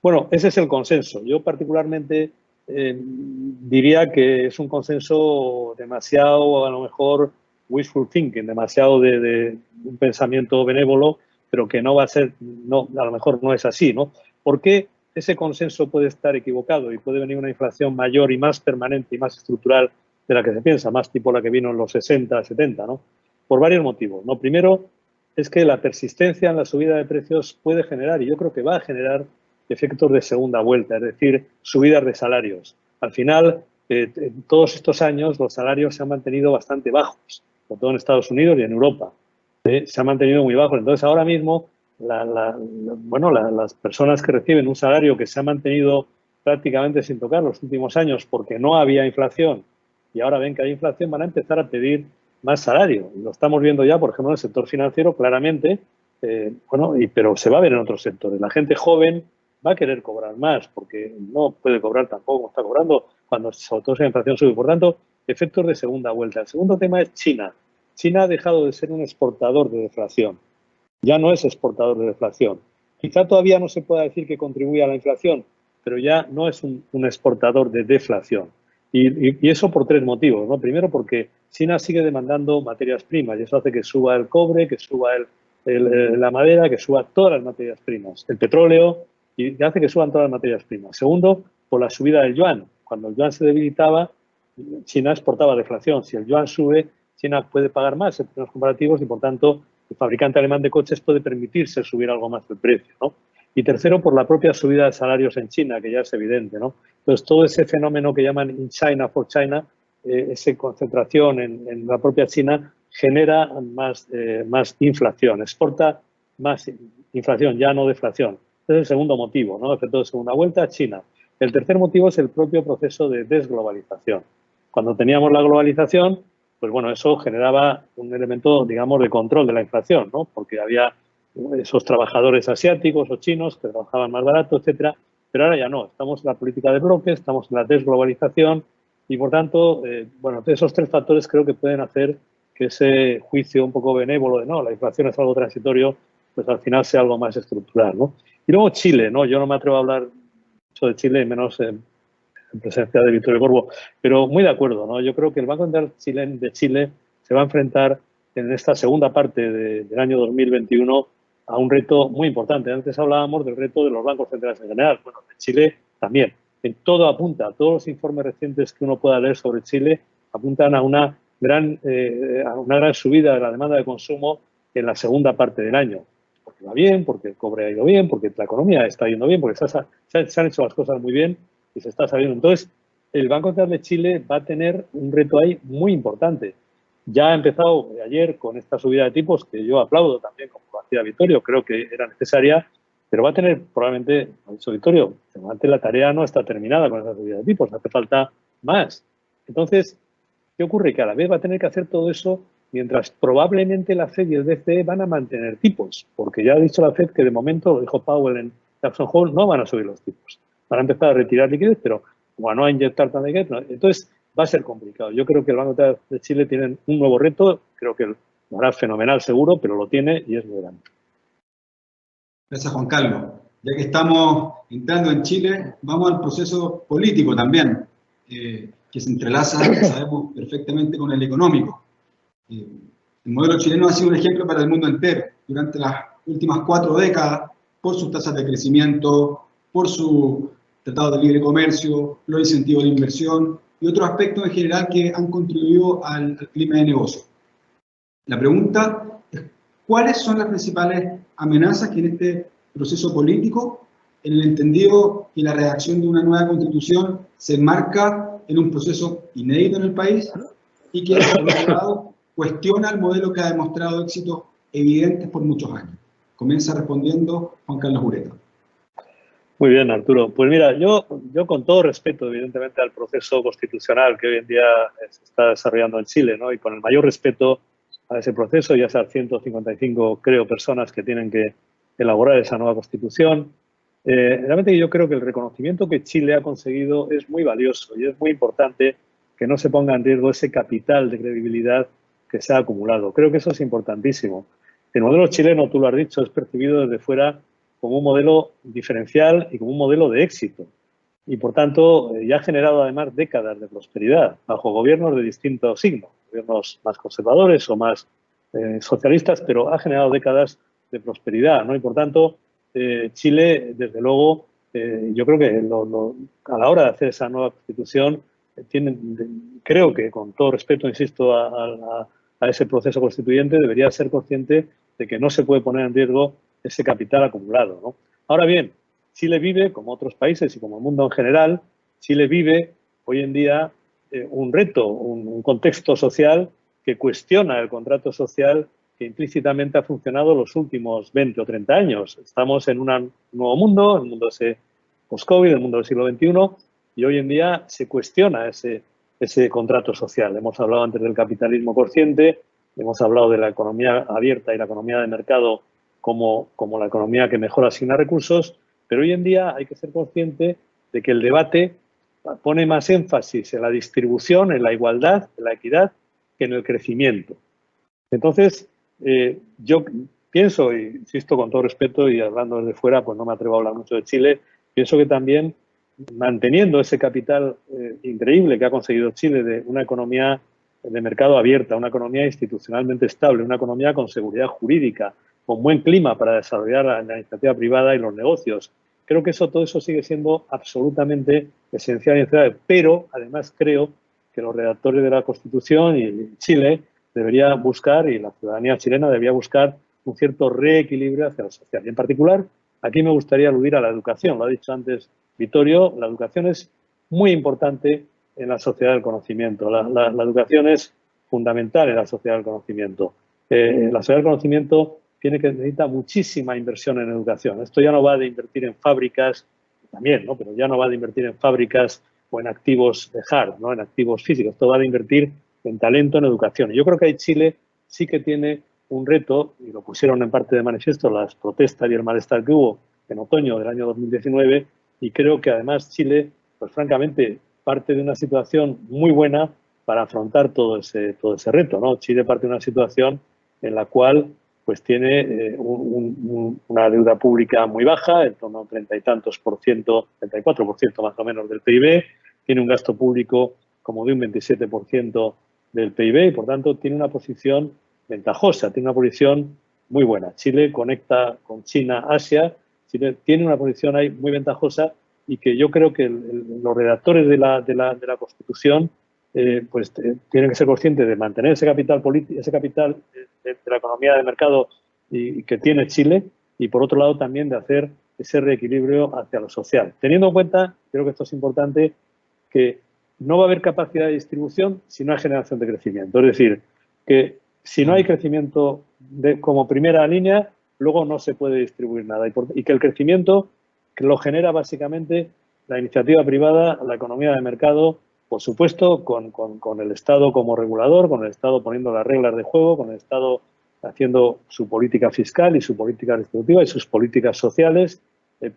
Bueno, ese es el consenso. Yo particularmente diría que es un consenso demasiado, a lo mejor, wishful thinking, demasiado de un pensamiento benévolo, pero que no va a ser, a lo mejor no es así, ¿no? ¿Por qué ese consenso puede estar equivocado y puede venir una inflación mayor y más permanente y más estructural de la que se piensa, más tipo la que vino en los 60, 70, ¿no? Por varios motivos, ¿no? Primero, es que la persistencia en la subida de precios puede generar, y yo creo que va a generar, efectos de segunda vuelta, es decir, subidas de salarios. Al final, todos estos años los salarios se han mantenido bastante bajos, sobre todo en Estados Unidos y en Europa. Se han mantenido muy bajos. Entonces, ahora mismo, las personas que reciben un salario que se ha mantenido prácticamente sin tocar los últimos años porque no había inflación y ahora ven que hay inflación, van a empezar a pedir más salario. Y lo estamos viendo ya, por ejemplo, en el sector financiero claramente, pero se va a ver en otros sectores. La gente joven va a querer cobrar más porque no puede cobrar tampoco como está cobrando cuando sobre todo si la inflación sube. Por tanto, efectos de segunda vuelta. El segundo tema es China. China ha dejado de ser un exportador de deflación. Ya no es exportador de deflación. Quizá todavía no se pueda decir que contribuye a la inflación, pero ya no es un exportador de deflación. Y eso por tres motivos, ¿no? Primero, porque China sigue demandando materias primas y eso hace que suba el cobre, que suba la madera, que suba todas las materias primas, el petróleo, y hace que suban todas las materias primas. Segundo, por la subida del yuan. Cuando el yuan se debilitaba, China exportaba deflación. Si el yuan sube, China puede pagar más en términos comparativos y, por tanto, el fabricante alemán de coches puede permitirse subir algo más el precio, ¿no? Y tercero, por la propia subida de salarios en China, que ya es evidente, ¿no? Entonces, todo ese fenómeno que llaman in China for China, esa concentración en la propia China, genera más inflación, exporta más inflación, ya no deflación. Ese es el segundo motivo, ¿no? Efecto de segunda vuelta, China. El tercer motivo es el propio proceso de desglobalización. Cuando teníamos la globalización, pues bueno, eso generaba un elemento, digamos, de control de la inflación, ¿no? Porque había esos trabajadores asiáticos o chinos que trabajaban más barato, etcétera, pero ahora ya no. Estamos en la política de bloques, estamos en la desglobalización y, por tanto, esos tres factores creo que pueden hacer que ese juicio un poco benévolo de no, la inflación es algo transitorio, pues al final sea algo más estructural, ¿no? Y luego Chile, ¿no? Yo no me atrevo a hablar mucho de Chile, menos en presencia de Vittorio Corbo, pero muy de acuerdo, ¿no? Yo creo que el Banco Central de Chile se va a enfrentar en esta segunda parte del año 2021 a un reto muy importante. Antes hablábamos del reto de los bancos centrales en general. Bueno, de Chile también. En todo apunta, todos los informes recientes que uno pueda leer sobre Chile apuntan a una gran subida de la demanda de consumo en la segunda parte del año. Porque va bien, porque el cobre ha ido bien, porque la economía está yendo bien, porque se han hecho las cosas muy bien y se está sabiendo. Entonces, el Banco Central de Chile va a tener un reto ahí muy importante. Ya ha empezado ayer con esta subida de tipos, que yo aplaudo también, como lo hacía Vittorio, creo que era necesaria, pero va a tener probablemente, como ha dicho Vittorio, la tarea no está terminada con esa subida de tipos, hace falta más. Entonces, ¿qué ocurre? Que a la vez va a tener que hacer todo eso mientras probablemente la Fed y el BCE van a mantener tipos, porque ya ha dicho la Fed que de momento, lo dijo Powell en Jackson Hole, no van a subir los tipos. Van a empezar a retirar liquidez, pero como no a inyectar tanta liquidez, no. Entonces va a ser complicado. Yo creo que el Banco de Chile tiene un nuevo reto, creo que lo hará fenomenal seguro, pero lo tiene y es muy grande. Gracias, Juan Carlos. Ya que estamos entrando en Chile, vamos al proceso político también, que se entrelaza, sabemos perfectamente, con el económico. El modelo chileno ha sido un ejemplo para el mundo entero durante las últimas 4 décadas por sus tasas de crecimiento, por su tratado de libre comercio, los incentivos de inversión y otros aspectos en general que han contribuido al clima de negocio. La pregunta es, ¿cuáles son las principales amenazas que en este proceso político, en el entendido que la redacción de una nueva constitución se enmarca en un proceso inédito en el país y que, por otro lado, cuestiona el modelo que ha demostrado éxitos evidentes por muchos años? Comienza respondiendo Juan Carlos Ureta. Muy bien, Arturo. Pues mira, yo con todo respeto, evidentemente, al proceso constitucional que hoy en día se está desarrollando en Chile, ¿no? Y con el mayor respeto a ese proceso, ya sea 155, creo, personas que tienen que elaborar esa nueva constitución. Realmente yo creo que el reconocimiento que Chile ha conseguido es muy valioso y es muy importante que no se ponga en riesgo ese capital de credibilidad que se ha acumulado. Creo que eso es importantísimo. El modelo chileno, tú lo has dicho, es percibido desde fuera como un modelo diferencial y como un modelo de éxito. Y, por tanto, ya ha generado además décadas de prosperidad bajo gobiernos de distintos signos, gobiernos más conservadores o más socialistas, pero ha generado décadas de prosperidad, ¿no? Y, por tanto, Chile, desde luego, yo creo que a la hora de hacer esa nueva constitución, creo que, con todo respeto, insisto, a ese proceso constituyente, debería ser consciente de que no se puede poner en riesgo ese capital acumulado, ¿no? Ahora bien, Chile vive, como otros países y como el mundo en general, Chile vive hoy en día un reto, un contexto social que cuestiona el contrato social que implícitamente ha funcionado los últimos 20 o 30 años. Estamos en un nuevo mundo, el mundo se post-COVID, el mundo del siglo XXI, y hoy en día se cuestiona ese contrato social. Hemos hablado antes del capitalismo consciente, hemos hablado de la economía abierta y la economía de mercado como la economía que mejor asigna recursos, pero hoy en día hay que ser consciente de que el debate pone más énfasis en la distribución, en la igualdad, en la equidad, que en el crecimiento. Entonces, yo pienso, y insisto con todo respeto y hablando desde fuera, pues no me atrevo a hablar mucho de Chile, pienso que también manteniendo ese capital increíble que ha conseguido Chile de una economía de mercado abierta, una economía institucionalmente estable, una economía con seguridad jurídica, con buen clima para desarrollar la iniciativa privada y los negocios. Creo que todo eso sigue siendo absolutamente esencial y necesario, pero además creo que los redactores de la Constitución y Chile debería buscar, y la ciudadanía chilena debería buscar un cierto reequilibrio hacia la sociedad. Y en particular, aquí me gustaría aludir a la educación. Lo ha dicho antes Vittorio, la educación es muy importante en la sociedad del conocimiento. La educación es fundamental en la sociedad del conocimiento. La sociedad del conocimiento necesita muchísima inversión en educación. Esto ya no va de invertir en fábricas, también, ¿no? Pero ya no va de invertir en fábricas o en activos de hard, ¿no? En activos físicos. Esto va de invertir en talento, en educación. Y yo creo que ahí Chile sí que tiene un reto, y lo pusieron en parte de manifiesto las protestas y el malestar que hubo en otoño del año 2019, y creo que además Chile, pues francamente, parte de una situación muy buena para afrontar todo ese reto, ¿no? Chile parte de una situación en la cual pues tiene una deuda pública muy baja, en torno a un 30 y tantos por ciento, 34% más o menos del PIB, tiene un gasto público como de un 27% del PIB y por tanto tiene una posición ventajosa, tiene una posición muy buena. Chile conecta con China, Asia, Chile tiene una posición ahí muy ventajosa y que yo creo que los redactores de la Constitución pues tienen que ser conscientes de mantener ese capital político, ese capital de la economía de mercado y que tiene Chile, y por otro lado también de hacer ese reequilibrio hacia lo social. Teniendo en cuenta, creo que esto es importante, que no va a haber capacidad de distribución si no hay generación de crecimiento. Es decir, que si no hay crecimiento como primera línea, luego no se puede distribuir nada. Y que el crecimiento que lo genera básicamente la iniciativa privada, la economía de mercado, por supuesto, con el Estado como regulador, con el Estado poniendo las reglas de juego, con el Estado haciendo su política fiscal y su política distributiva y sus políticas sociales,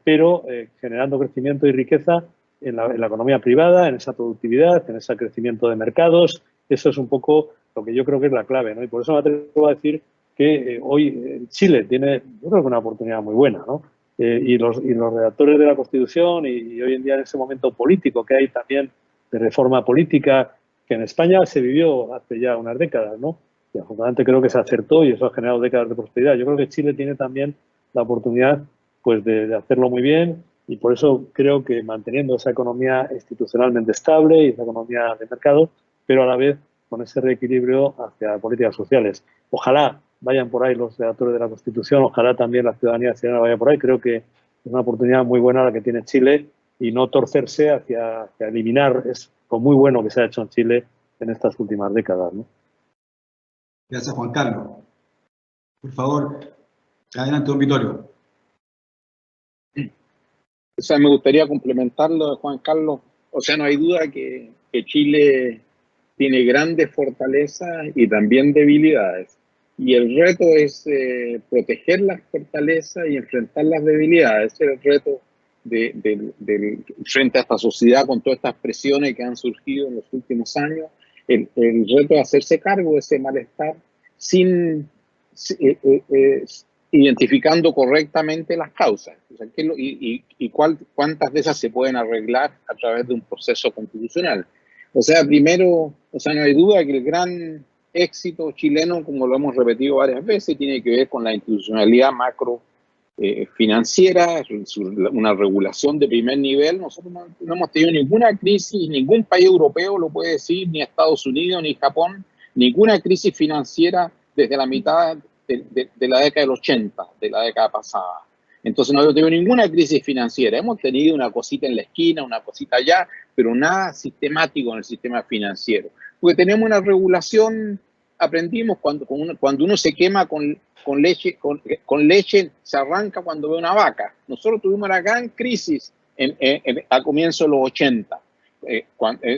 pero generando crecimiento y riqueza en la economía privada, en esa productividad, en ese crecimiento de mercados. Eso es un poco lo que yo creo que es la clave, ¿no? Y por eso me atrevo a decir que hoy Chile tiene, yo creo que una oportunidad muy buena, ¿no? Y los redactores de la Constitución y hoy en día en ese momento político que hay también de reforma política que en España se vivió hace ya unas décadas, ¿no? Y afortunadamente creo que se acertó y eso ha generado décadas de prosperidad. Yo creo que Chile tiene también la oportunidad pues de hacerlo muy bien y por eso creo que manteniendo esa economía institucionalmente estable y esa economía de mercado, pero a la vez con ese reequilibrio hacia políticas sociales. Ojalá vayan por ahí los redactores de la Constitución, ojalá también la ciudadanía chilena vaya por ahí. Creo que es una oportunidad muy buena la que tiene Chile y no torcerse hacia eliminar lo muy bueno que se ha hecho en Chile en estas últimas décadas, ¿no? Gracias, Juan Carlos. Por favor, adelante, don Vittorio. O sea, me gustaría complementarlo de Juan Carlos. O sea, no hay duda que Chile tiene grandes fortalezas y también debilidades. Y el reto es proteger las fortalezas y enfrentar las debilidades. Ese es el reto frente a esta sociedad con todas estas presiones que han surgido en los últimos años. El reto es hacerse cargo de ese malestar identificando correctamente las causas. O sea, cuántas de esas se pueden arreglar a través de un proceso constitucional. O sea, primero, no hay duda que el gran éxito chileno, como lo hemos repetido varias veces, tiene que ver con la institucionalidad macro financiera, una regulación de primer nivel. Nosotros no hemos tenido ninguna crisis, ningún país europeo lo puede decir, ni Estados Unidos, ni Japón, ninguna crisis financiera desde la mitad de la década del 80, de la década pasada. Entonces no hemos tenido ninguna crisis financiera. Hemos tenido una cosita en la esquina, una cosita allá, pero nada sistemático en el sistema financiero. Porque tenemos una regulación, aprendimos cuando uno se quema con leche se arranca cuando ve una vaca. Nosotros tuvimos una gran crisis a comienzos de los 80.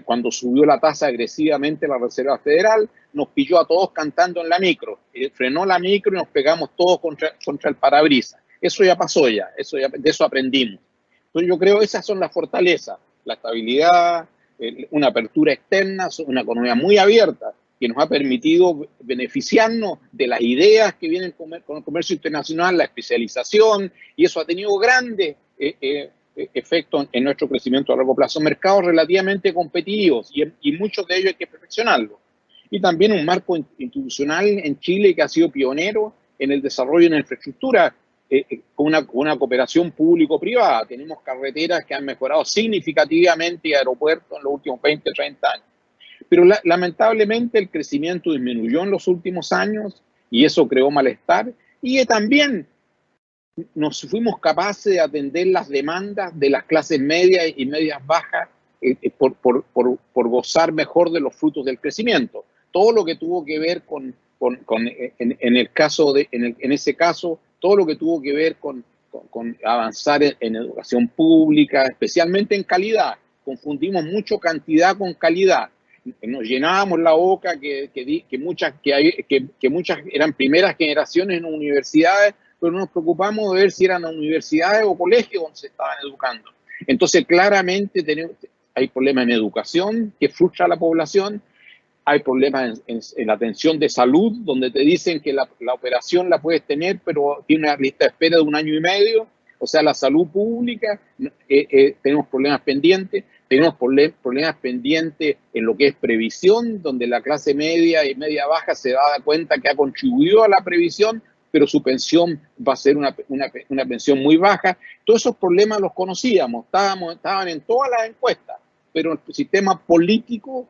Cuando subió la tasa agresivamente la Reserva Federal, nos pilló a todos cantando en la micro. Frenó la micro y nos pegamos todos contra el parabrisas. Eso ya pasó de eso aprendimos. Entonces yo creo que esas son las fortalezas, la estabilidad, una apertura externa, una economía muy abierta que nos ha permitido beneficiarnos de las ideas que vienen con el comercio internacional, la especialización, y eso ha tenido grandes efectos en nuestro crecimiento a largo plazo. Mercados relativamente competitivos y muchos de ellos hay que perfeccionarlos. Y también un marco institucional en Chile que ha sido pionero en el desarrollo de la infraestructura, con una cooperación público-privada. Tenemos carreteras que han mejorado significativamente y aeropuertos en los últimos 20, 30 años. Pero lamentablemente el crecimiento disminuyó en los últimos años y eso creó malestar. Y también nos fuimos capaces de atender las demandas de las clases medias y medias bajas por gozar mejor de los frutos del crecimiento. Todo lo que tuvo que ver en ese caso, todo lo que tuvo que ver con avanzar en educación pública, especialmente en calidad. Confundimos mucho cantidad con calidad. Nos llenábamos la boca que muchas eran primeras generaciones en universidades, pero no nos preocupamos de ver si eran universidades o colegios donde se estaban educando. Entonces, claramente hay problemas en educación que frustra a la población, hay problemas en la atención de salud, donde te dicen que la operación la puedes tener, pero tiene una lista de espera de 1 año y medio. O sea, la salud pública, tenemos problemas pendientes. Tenemos problemas pendientes en lo que es previsión, donde la clase media y media baja se da cuenta que ha contribuido a la previsión, pero su pensión va a ser una pensión muy baja. Todos esos problemas los conocíamos, estaban en todas las encuestas, pero el sistema político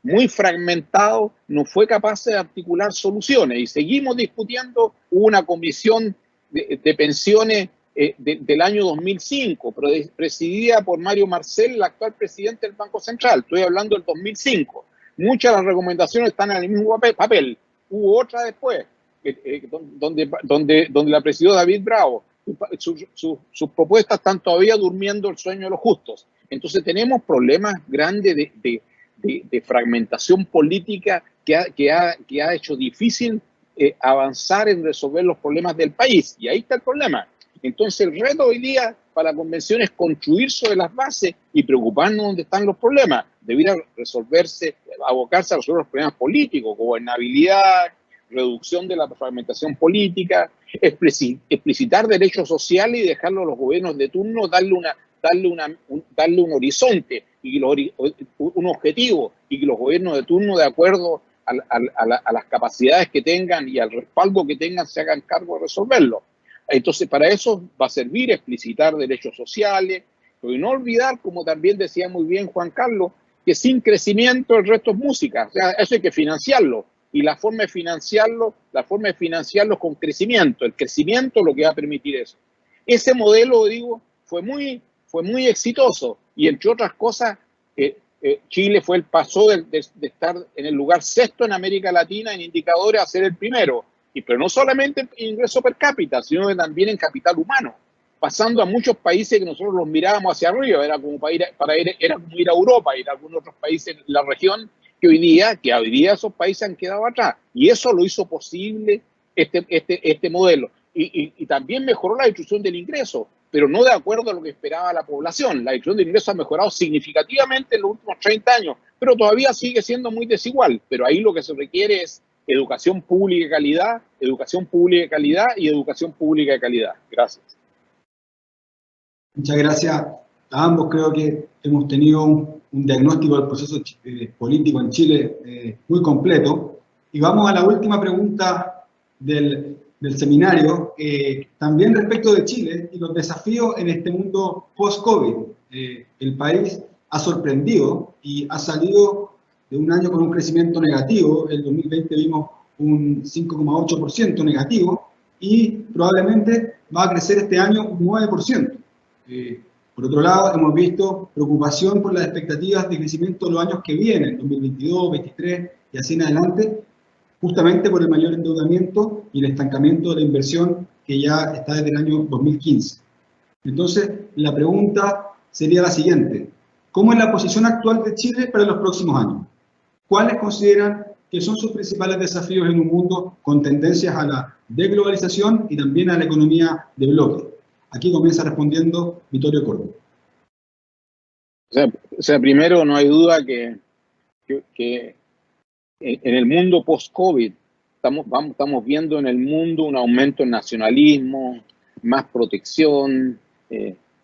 muy fragmentado no fue capaz de articular soluciones y seguimos discutiendo. Hubo una comisión de pensiones del año 2005, presidida por Mario Marcel, el actual presidente del Banco Central. Estoy hablando del 2005. Muchas de las recomendaciones están en el mismo papel. Hubo otra después, donde la presidió David Bravo. Sus propuestas están todavía durmiendo el sueño de los justos. Entonces tenemos problemas grandes de fragmentación política que ha hecho difícil avanzar en resolver los problemas del país. Y ahí está el problema. Entonces el reto hoy día para la convención es construir sobre las bases y preocuparnos dónde están los problemas. Debiera abocarse a resolver los problemas políticos, gobernabilidad, reducción de la fragmentación política, explicitar derechos sociales y dejarlo a los gobiernos de turno, darle un horizonte y un objetivo, y que los gobiernos de turno, de acuerdo a las capacidades que tengan y al respaldo que tengan, se hagan cargo de resolverlo. Entonces, para eso va a servir explicitar derechos sociales, pero no olvidar, como también decía muy bien Juan Carlos, que sin crecimiento el resto es música. O sea, eso hay que financiarlo. Y la forma de financiarlo es con crecimiento. El crecimiento es lo que va a permitir eso. Ese modelo, digo, fue muy exitoso. Y entre otras cosas, Chile pasó de estar en el lugar 6º en América Latina en indicadores a ser el primero. Pero no solamente en ingreso per cápita, sino también en capital humano, pasando a muchos países que nosotros los mirábamos hacia arriba. Era como ir a Europa, ir a algunos otros países en la región que hoy día esos países han quedado atrás. Y eso lo hizo posible este modelo. Y también mejoró la distribución del ingreso, pero no de acuerdo a lo que esperaba la población. La distribución del ingreso ha mejorado significativamente en los últimos 30 años, pero todavía sigue siendo muy desigual. Pero ahí lo que se requiere es educación pública de calidad, educación pública de calidad y educación pública de calidad. Gracias. Muchas gracias a ambos. Creo que hemos tenido un diagnóstico del proceso político en Chile muy completo. Y vamos a la última pregunta del seminario, también respecto de Chile y los desafíos en este mundo post-COVID. El país ha sorprendido y ha salido de un año con un crecimiento negativo. El 2020 vimos un 5,8% negativo y probablemente va a crecer este año un 9%. Por otro lado, hemos visto preocupación por las expectativas de crecimiento de los años que vienen, 2022, 2023 y así en adelante, justamente por el mayor endeudamiento y el estancamiento de la inversión que ya está desde el año 2015. Entonces, la pregunta sería la siguiente. ¿Cómo es la posición actual de Chile para los próximos años? ¿Cuáles consideran que son sus principales desafíos en un mundo con tendencias a la deglobalización y también a la economía de bloque? Aquí comienza respondiendo Vittorio Córdoba. O sea, primero no hay duda que en el mundo post-COVID estamos viendo en el mundo un aumento en nacionalismo, más protección,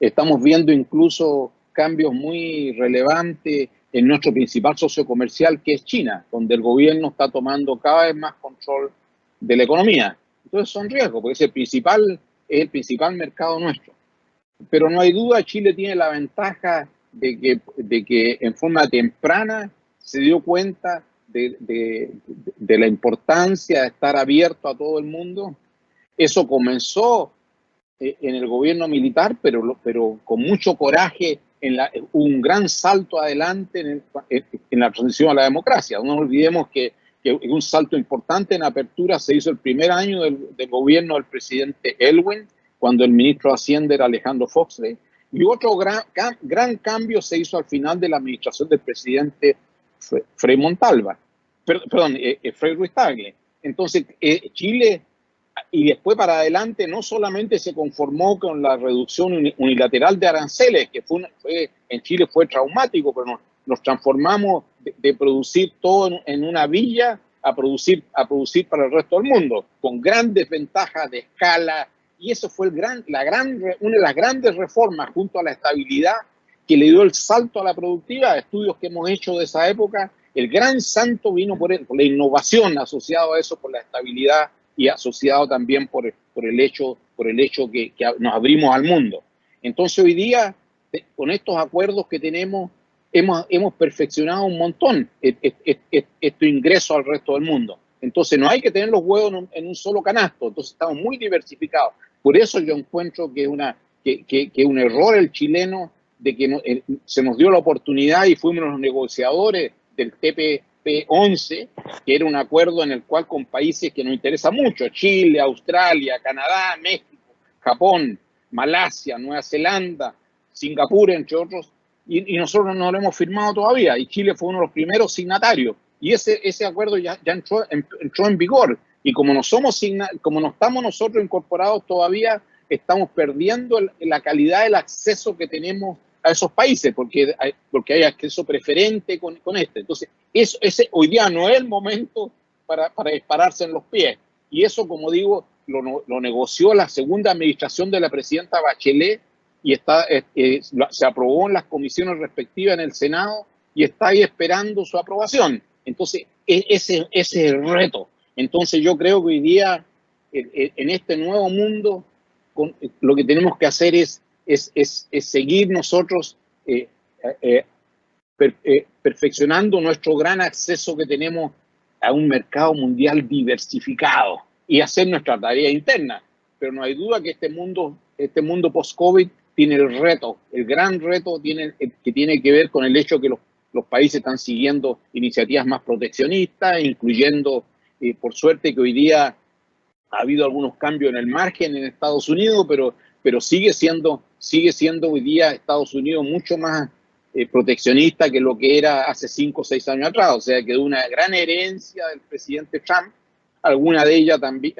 estamos viendo incluso cambios muy relevantes en nuestro principal socio comercial, que es China, donde el gobierno está tomando cada vez más control de la economía. Entonces son riesgos, porque es el principal mercado nuestro. Pero no hay duda, Chile tiene la ventaja de que en forma temprana se dio cuenta de la importancia de estar abierto a todo el mundo. Eso comenzó en el gobierno militar, pero con mucho coraje, un gran salto adelante en la transición a la democracia. No olvidemos que un salto importante en apertura se hizo el primer año del gobierno del presidente Elwin, cuando el ministro de Hacienda era Alejandro Foxley, y otro gran cambio se hizo al final de la administración del presidente Frei Montalva, Frei Ruiz-Tagle. Entonces, Chile, y después para adelante, no solamente se conformó con la reducción unilateral de aranceles, que en Chile fue traumático, pero nos transformamos de producir todo en una villa a producir para el resto del mundo, con grandes ventajas de escala. Y eso fue una de las grandes reformas, junto a la estabilidad, que le dio el salto a la productividad. Estudios que hemos hecho de esa época, el gran salto vino por la innovación, asociado a eso, por la estabilidad, y asociado también por el hecho que nos abrimos al mundo. Entonces hoy día, con estos acuerdos que tenemos, hemos perfeccionado un montón este ingreso al resto del mundo. Entonces no hay que tener los huevos en un solo canasto, entonces estamos muy diversificados. Por eso yo encuentro que es un error el chileno de que se nos dio la oportunidad y fuimos los negociadores del TPP-11, que era un acuerdo en el cual con países que nos interesan mucho, Chile, Australia, Canadá, México, Japón, Malasia, Nueva Zelanda, Singapur, entre otros, y nosotros no lo hemos firmado todavía, y Chile fue uno de los primeros signatarios, y ese acuerdo ya entró en vigor, y como no estamos nosotros incorporados todavía, estamos perdiendo la calidad del acceso que tenemos a esos países, porque hay acceso preferente con este. Entonces, hoy día no es el momento para dispararse en los pies. Y eso, como digo, lo negoció la segunda administración de la presidenta Bachelet, y se aprobó en las comisiones respectivas en el Senado, y está ahí esperando su aprobación. Entonces, ese es el reto. Entonces, yo creo que hoy día, en este nuevo mundo, lo que tenemos que hacer es seguir nosotros perfeccionando nuestro gran acceso que tenemos a un mercado mundial diversificado y hacer nuestra tarea interna. Pero no hay duda que este mundo post-COVID tiene el gran reto que tiene que ver con el hecho que los países están siguiendo iniciativas más proteccionistas, incluyendo, por suerte, que hoy día ha habido algunos cambios en el margen en Estados Unidos, pero sigue siendo hoy día Estados Unidos mucho más proteccionista que lo que era hace 5 o 6 años atrás. O sea, quedó una gran herencia del presidente Trump, alguna de ellas también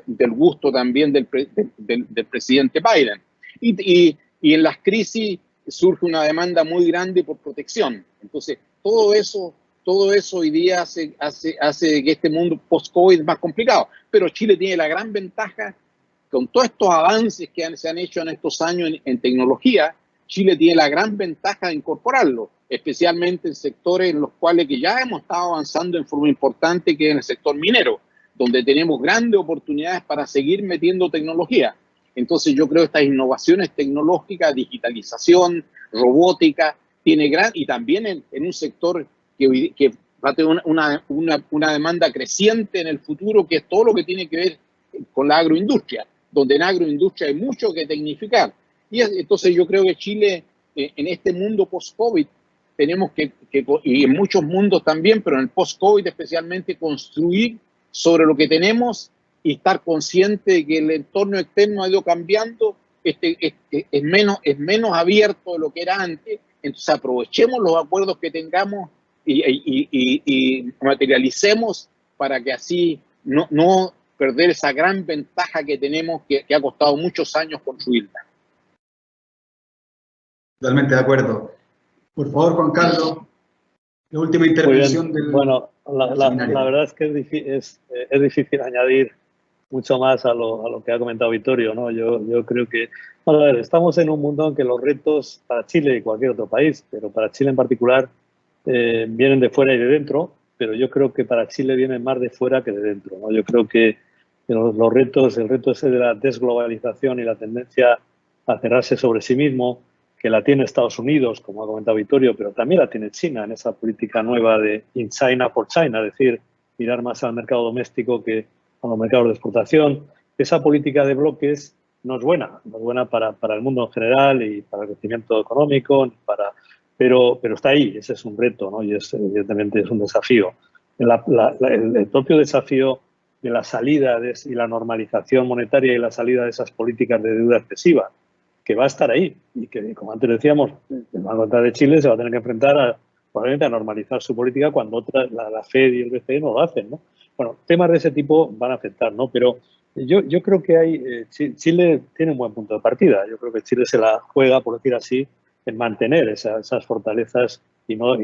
del gusto también del presidente Biden. Y en las crisis surge una demanda muy grande por protección. Entonces, todo eso hoy día hace que este mundo post-COVID es más complicado. Pero Chile tiene la gran ventaja, con todos estos avances que se han hecho en estos años en tecnología, Chile tiene la gran ventaja de incorporarlo, especialmente en sectores en los cuales que ya hemos estado avanzando en forma importante, que es en el sector minero, donde tenemos grandes oportunidades para seguir metiendo tecnología. Entonces yo creo que estas innovaciones tecnológicas, digitalización, robótica, y también en un sector que va a tener una demanda creciente en el futuro, que es todo lo que tiene que ver con la agroindustria, donde en agroindustria hay mucho que tecnificar. Y entonces yo creo que Chile, en este mundo post-COVID, tenemos y en muchos mundos también, pero en el post-COVID especialmente, construir sobre lo que tenemos y estar consciente de que el entorno externo ha ido cambiando es menos abierto de lo que era antes, entonces aprovechemos los acuerdos que tengamos y materialicemos para que así no perder esa gran ventaja que tenemos que ha costado muchos años construirla. Totalmente de acuerdo. Por favor, Juan Carlos, la última intervención del Bueno, la verdad es que es difícil añadir mucho más a lo que ha comentado Vittorio, ¿no? Yo creo que, bueno, a ver, estamos en un mundo en que los retos para Chile y cualquier otro país, pero para Chile en particular, vienen de fuera y de dentro, pero yo creo que para Chile vienen más de fuera que de dentro, ¿no? Yo creo que los retos, el reto ese de la desglobalización y la tendencia a cerrarse sobre sí mismo, que la tiene Estados Unidos, como ha comentado Vittorio, pero también la tiene China en esa política nueva de in China for China, es decir, mirar más al mercado doméstico que a los mercados de exportación. Esa política de bloques no es buena para el mundo en general y para el crecimiento económico, pero está ahí, ese es un reto, ¿no? Y evidentemente es un desafío. El propio desafío de la salida y la normalización monetaria y la salida de esas políticas de deuda excesiva, que va a estar ahí y que, como antes decíamos, el Banco Central de Chile se va a tener que enfrentar probablemente a normalizar su política cuando la FED y el BCE no lo hacen, ¿no? Bueno, temas de ese tipo van a afectar, ¿no? Pero yo creo que Chile tiene un buen punto de partida. Yo creo que Chile se la juega, por decir así, en mantener esas fortalezas y no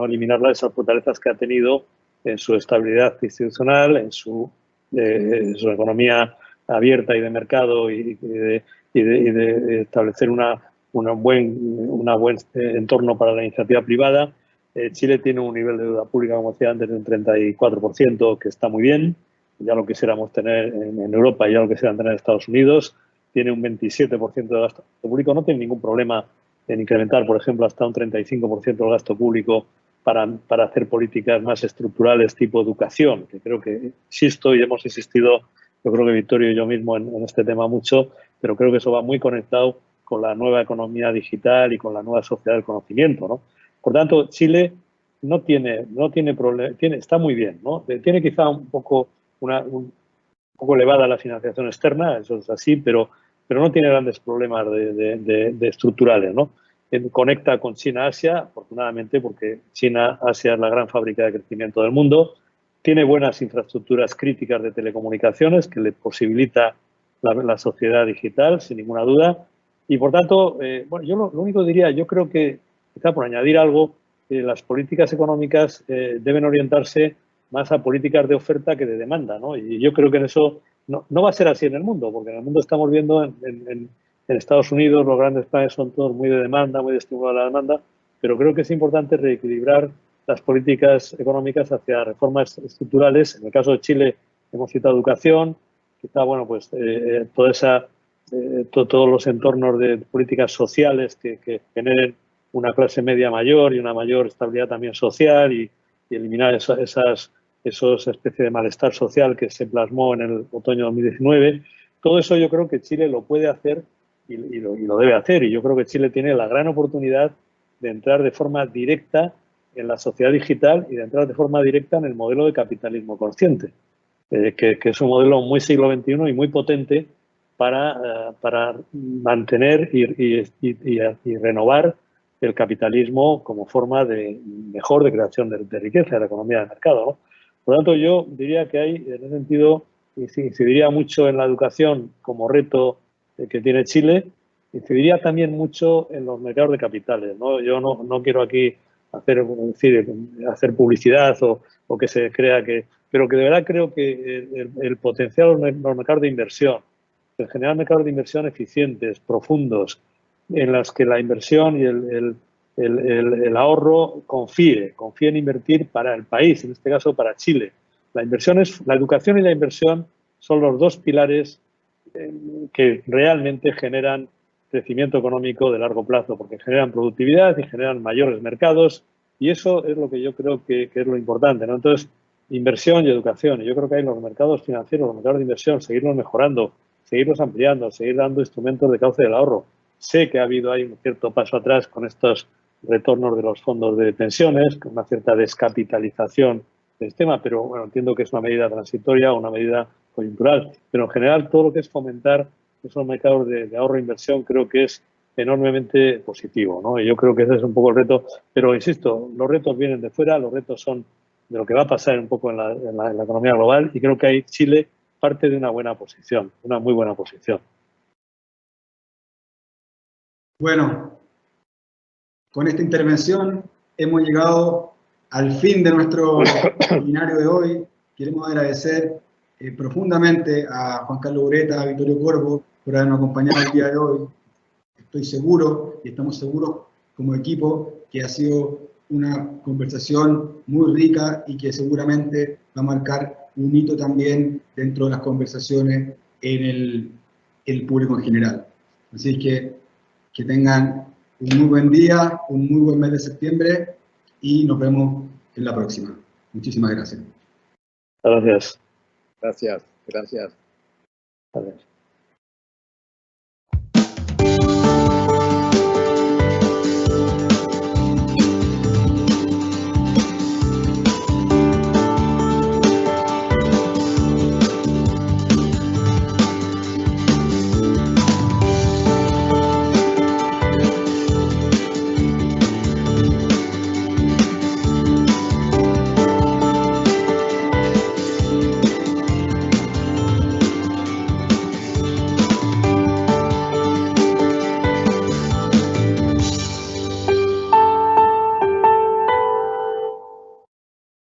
eliminarlas, esas fortalezas que ha tenido en su estabilidad institucional, en su economía abierta y de mercado y de establecer un buen entorno para la iniciativa privada. Chile tiene un nivel de deuda pública, como decía antes, de un 34%, que está muy bien. Ya lo quisiéramos tener en Europa, ya lo quisieran tener en Estados Unidos. Tiene un 27% de gasto público. No tiene ningún problema en incrementar, por ejemplo, hasta un 35% del gasto público para hacer políticas más estructurales tipo educación, que creo que insisto y hemos insistido, yo creo que Vittorio y yo mismo en este tema mucho, pero creo que eso va muy conectado con la nueva economía digital y con la nueva sociedad del conocimiento, ¿no? Por tanto, Chile no tiene problema, está muy bien, ¿no? Tiene quizá un poco elevada la financiación externa, eso es así, pero no tiene grandes problemas de estructurales, ¿no? Conecta con China-Asia, afortunadamente, porque China-Asia es la gran fábrica de crecimiento del mundo. Tiene buenas infraestructuras críticas de telecomunicaciones que le posibilita la sociedad digital, sin ninguna duda. Y, por tanto, bueno, yo lo único que diría, yo creo que, quizá por añadir algo, las políticas económicas deben orientarse más a políticas de oferta que de demanda, ¿no? Y yo creo que en eso no va a ser así en el mundo, porque en el mundo estamos viendo en Estados Unidos los grandes planes son todos muy de demanda, muy de estímulo a la demanda, pero creo que es importante reequilibrar las políticas económicas hacia reformas estructurales. En el caso de Chile hemos citado educación, quizá, bueno, pues todos los entornos de políticas sociales que generen una clase media mayor y una mayor estabilidad también social y eliminar esos especies de malestar social que se plasmó en el otoño 2019. Todo eso yo creo que Chile lo puede hacer y lo debe hacer. Y yo creo que Chile tiene la gran oportunidad de entrar de forma directa en la sociedad digital y de entrar de forma directa en el modelo de capitalismo consciente, que es un modelo muy siglo XXI y muy potente para mantener y renovar el capitalismo como forma mejor de creación de riqueza de la economía de mercado, ¿no? Por lo tanto, yo diría que hay, en ese sentido, incidiría mucho en la educación como reto que tiene Chile, incidiría también mucho en los mercados de capitales, ¿no? Yo no quiero aquí hacer publicidad o que se crea pero que de verdad creo que el potencial de los mercados de inversión, el generar mercados de inversión eficientes, profundos, en las que la inversión y el ahorro confíe en invertir para el país, en este caso para Chile. La educación y la inversión son los dos pilares que realmente generan crecimiento económico de largo plazo, porque generan productividad y generan mayores mercados, y eso es lo que yo creo que es lo importante, ¿no? Entonces, inversión y educación. Y yo creo que hay los mercados financieros, los mercados de inversión, seguirlos mejorando, seguirlos ampliando, seguir dando instrumentos de cauce del ahorro. Sé que ha habido ahí un cierto paso atrás con estos retornos de los fondos de pensiones, con una cierta descapitalización del sistema, pero bueno, entiendo que es una medida transitoria, una medida coyuntural. Pero en general todo lo que es fomentar esos mercados de ahorro e inversión creo que es enormemente positivo, ¿no? Y yo creo que ese es un poco el reto, pero insisto, los retos vienen de fuera, los retos son de lo que va a pasar un poco en la economía global, y creo que ahí Chile parte de una buena posición, una muy buena posición. Bueno, con esta intervención hemos llegado al fin de nuestro webinario de hoy. Queremos agradecer profundamente a Juan Carlos Ureta, a Vittorio Corvo, por habernos acompañado el día de hoy. Estoy seguro, y estamos seguros como equipo, que ha sido una conversación muy rica y que seguramente va a marcar un hito también dentro de las conversaciones en el público en general. Así que tengan un muy buen día, un muy buen mes de septiembre y nos vemos en la próxima. Muchísimas gracias. Gracias. Gracias, gracias. Gracias.